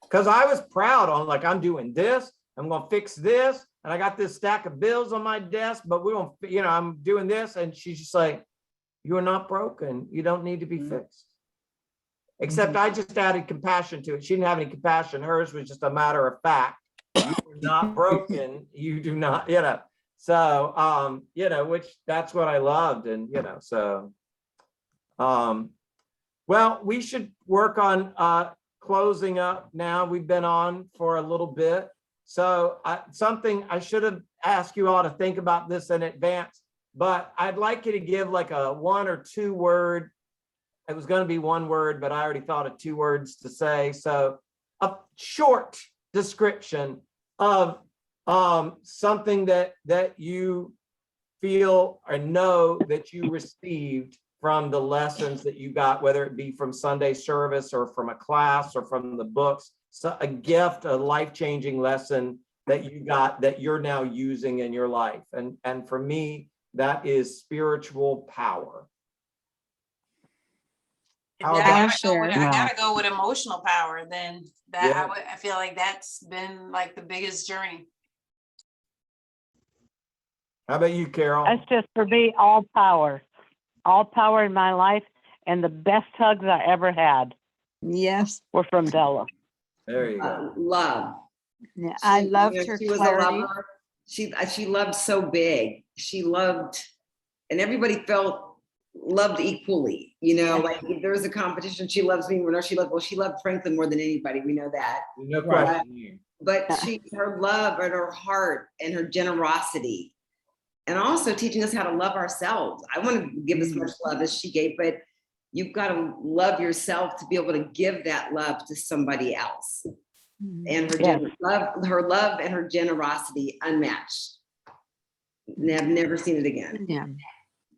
Because I was proud on, like, I'm doing this, I'm gonna fix this, and I got this stack of bills on my desk, but we don't, I'm doing this. And she's just like, "You're not broken. You don't need to be fixed." Except I just added compassion to it. She didn't have any compassion. Hers was just a matter of fact. You're not broken. You do not, So, which that's what I loved. And, so, well, we should work on closing up now. We've been on for a little bit. So something I should have asked you all to think about this in advance, but I'd like you to give like a 1 or 2 word. It was going to be 1 word, but I already thought of 2 words to say. So a short description of something that you feel or know that you received from the lessons that you got, whether it be from Sunday service or from a class or from the books, so a gift, a life-changing lesson that you got that you're now using in your life. And for me, that is spiritual power. How I about- gotta go with emotional power. Then that Yeah. I feel like that's been like the biggest journey. How about you, Carol? That's just for me, all power in my life. And the best hugs I ever had Yes. were from Della. There you go. Love. Yeah. I loved her She was clarity. a lover. She loved so big. She loved, and everybody loved equally. Like if there was a competition, she loves me more. She loved Franklin more than anybody. We know that. No Right. question. But her love and her heart and her generosity, and also teaching us how to love ourselves. I want to give as much love as she gave, but you've got to love yourself to be able to give that love to somebody else. And her love and her generosity unmatched. I've never seen it again. Yeah.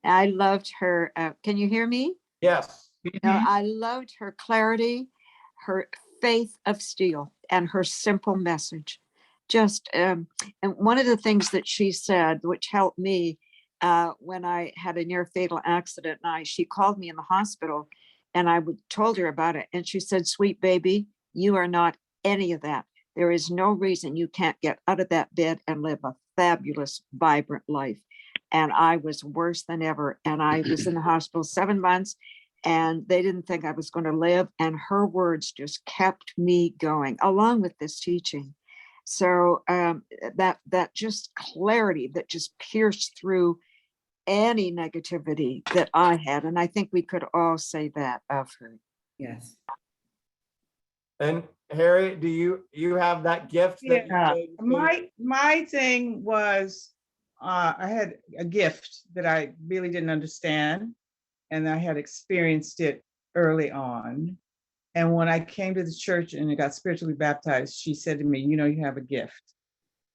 I loved her. Can you hear me? Yes. No, I loved her clarity, her faith of steel, and her simple message. Just, and one of the things that she said, which helped me when I had a near fatal accident, and she called me in the hospital, and I told her about it. And she said, "Sweet baby, you are not any of that. There is no reason you can't get out of that bed and live a fabulous, vibrant life." And I was worse than ever. And I was in the hospital 7 months, and they didn't think I was going to live. And her words just kept me going, along with this teaching. So that just clarity that just pierced through any negativity that I had. And I think we could all say that of her. Yes. And Harriet, do you have that gift? That Yeah. you gave? My thing was, I had a gift that I really didn't understand, and I had experienced it early on. And when I came to the church and I got spiritually baptized, she said to me, "You have a gift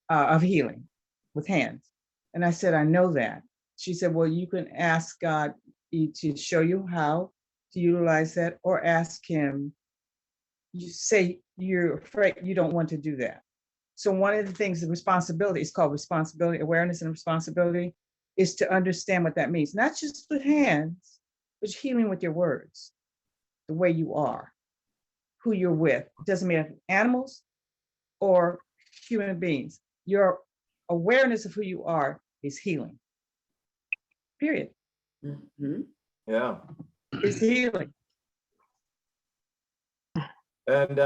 of healing with hands." And I said, "I know that." She said, "Well, you can ask God to show you how to utilize that, or ask him. You say you're afraid, you don't want to do that." So one of the things, the responsibility, is called responsibility, awareness and responsibility, is to understand what that means. Not just with hands, but healing with your words, the way you are, who you're with. It doesn't matter if animals or human beings. Your awareness of who you are is healing. Period. Mhm. Yeah. It's healing. And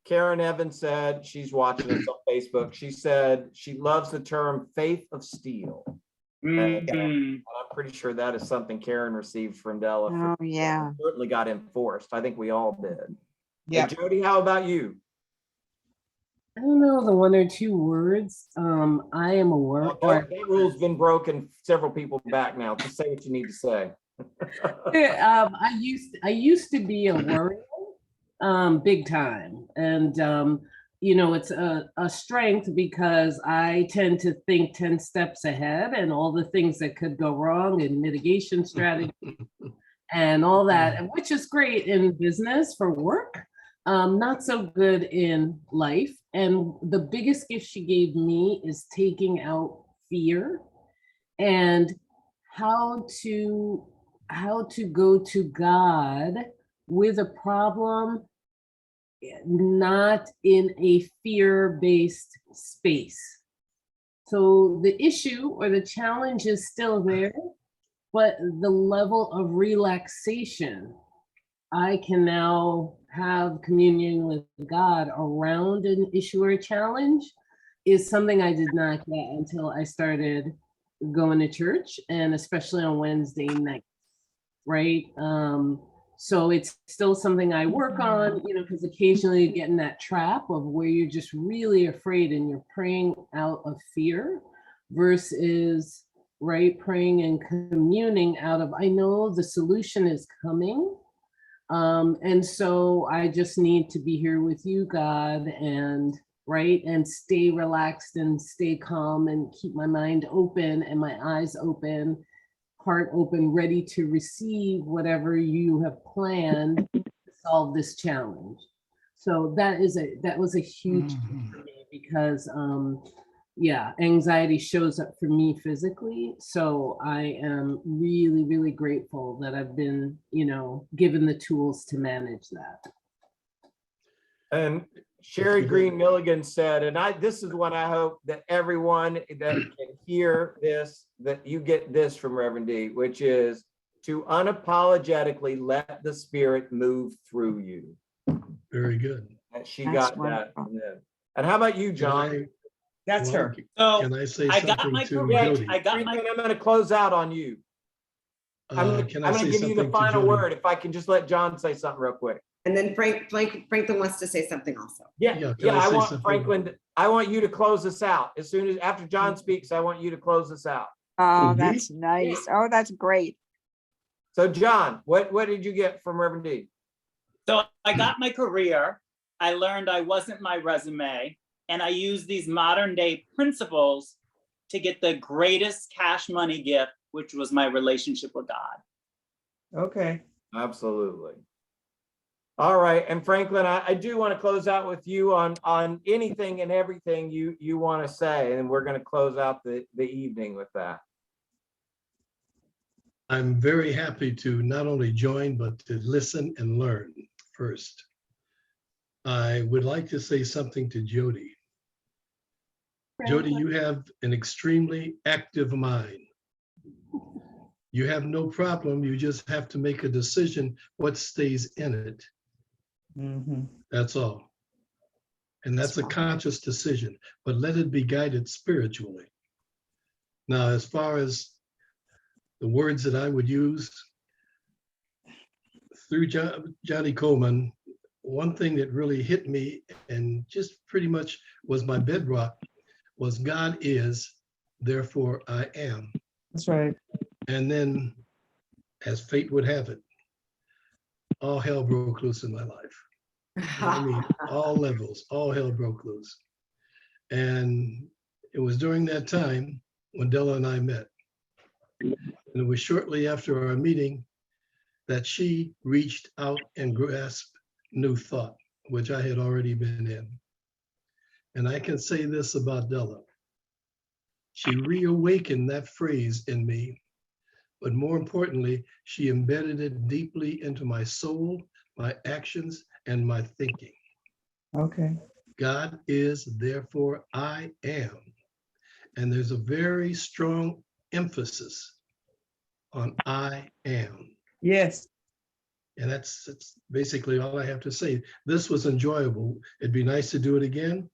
Karen Evans said, she's watching us on Facebook. She said she loves the term faith of steel. And I'm pretty sure that is something Karen received from Della. Oh, yeah. Certainly got enforced. I think we all did. Yeah. And Jody, how about you? I don't know, the one or two words. I am a Well, word. that rule's been broken several people back now. Just say what you need to say. I used to be a worrier, big time, and you know, it's a strength because I tend to think 10 steps ahead and all the things that could go wrong and mitigation strategy and all that, and which is great in business for work, not so good in life. And the biggest gift she gave me is taking out fear and how to go to God with a problem, not in a fear-based space. So the issue or the challenge is still there, but the level of relaxation, I can now have communion with God around an issue or a challenge, is something I did not get until I started going to church, and especially on Wednesday night, right? So it's still something I work on, you know, because occasionally you get in that trap of where you're just really afraid and you're praying out of fear versus, right, praying and communing out of, I know the solution is coming. And so I just need to be here with you, God, and right, and stay relaxed and stay calm and keep my mind open and my eyes open, heart open, ready to receive whatever you have planned to solve this challenge. So that was a huge thing for me because yeah, anxiety shows up for me physically. So I am really, really grateful that I've been, you know, given the tools to manage that. And Sherry Green Milligan said, and this is what I hope that everyone that can hear this, that you get this from Reverend D, which is to unapologetically let the Spirit move through you. Very good. And she That's got wonderful. that from them. And how about you, John? That's her. So Can I say I got something my to career. Jody? I got my. Franklin, I'm going to close out on you. I'm Can going I to say give you the something to final Jody? word. If I can just let John say something real quick. And then Franklin wants to say something also. Yeah, Yeah, yeah. can I I say want something? Franklin. I want you to close us out after John speaks. I want you to close us out. Oh, Who, me? that's nice. Oh, that's great. So, John, what did you get from Reverend D? So I got my career. I learned I wasn't my resume, and I used these modern day principles to get the greatest cash money gift, which was my relationship with God. Okay. Absolutely. All right, and Franklin, I do want to close out with you on anything and everything you want to say, and we're going to close out the evening with that. I'm very happy to not only join, but to listen and learn first. I would like to say something to Jody. Jody, you have an extremely active mind. You have no problem. You just have to make a decision what stays in it. Mhm. That's all. And that's a conscious decision, but let it be guided spiritually. Now, as far as the words that I would use through Johnnie Colemon, one thing that really hit me and just pretty much was my bedrock was God is, therefore I am. That's right. And then, as fate would have it, all hell broke loose in my life. I mean, all levels, all hell broke loose. And it was during that time when Della and I met. And it was shortly after our meeting that she reached out and grasped new thought, which I had already been in. And I can say this about Della. She reawakened that phrase in me, but more importantly, she embedded it deeply into my soul, my actions, and my thinking. Okay. God is, therefore I am. And there's a very strong emphasis on I am. Yes. And that's basically all I have to say. This was enjoyable. It'd be nice to do it again.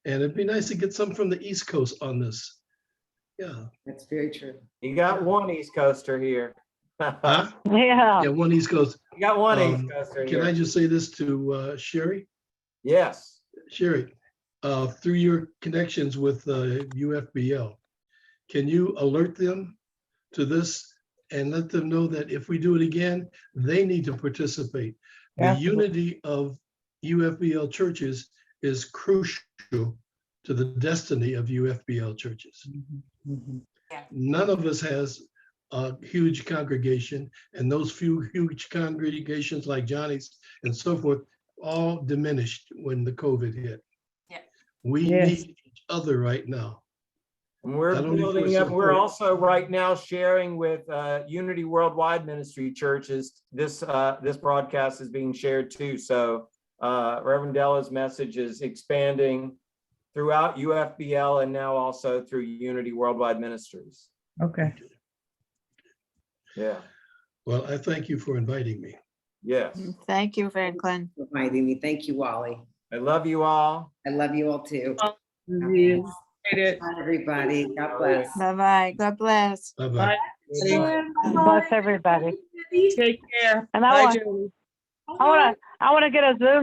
And it'd be nice to get some from the East Coast on this. Yeah. That's very true. You got one East Coaster here. Huh? Yeah. Yeah, one East Coast. You got one East Coaster Can here. I just say this to Sherry? Yes. Sherry, through your connections with UFBL, can you alert them to this and let them know that if we do it again, they need to participate? The Absolutely. unity of UFBL churches is crucial to the destiny of UFBL churches. None of us has a huge congregation, and those few huge congregations like Johnny's and so forth all diminished when the COVID hit. Yeah. We Yes. need each other right now. And we're Not only for building up, we're support. also right now sharing with Unity Worldwide Ministry Churches. This broadcast is being shared too. So Reverend Della's message is expanding throughout UFBL and now also through Unity Worldwide Ministries. Okay. Yeah. Well, I thank you for inviting me. Yes. Thank you, Franklin. For inviting me. Thank you, Wally. I love you all. I love you all too. Appreciate it. Bye, everybody. God bless. Bye-bye. God bless. Bye-bye. Bless everybody. Take care. And Bye, I Julie. want to get a Zoom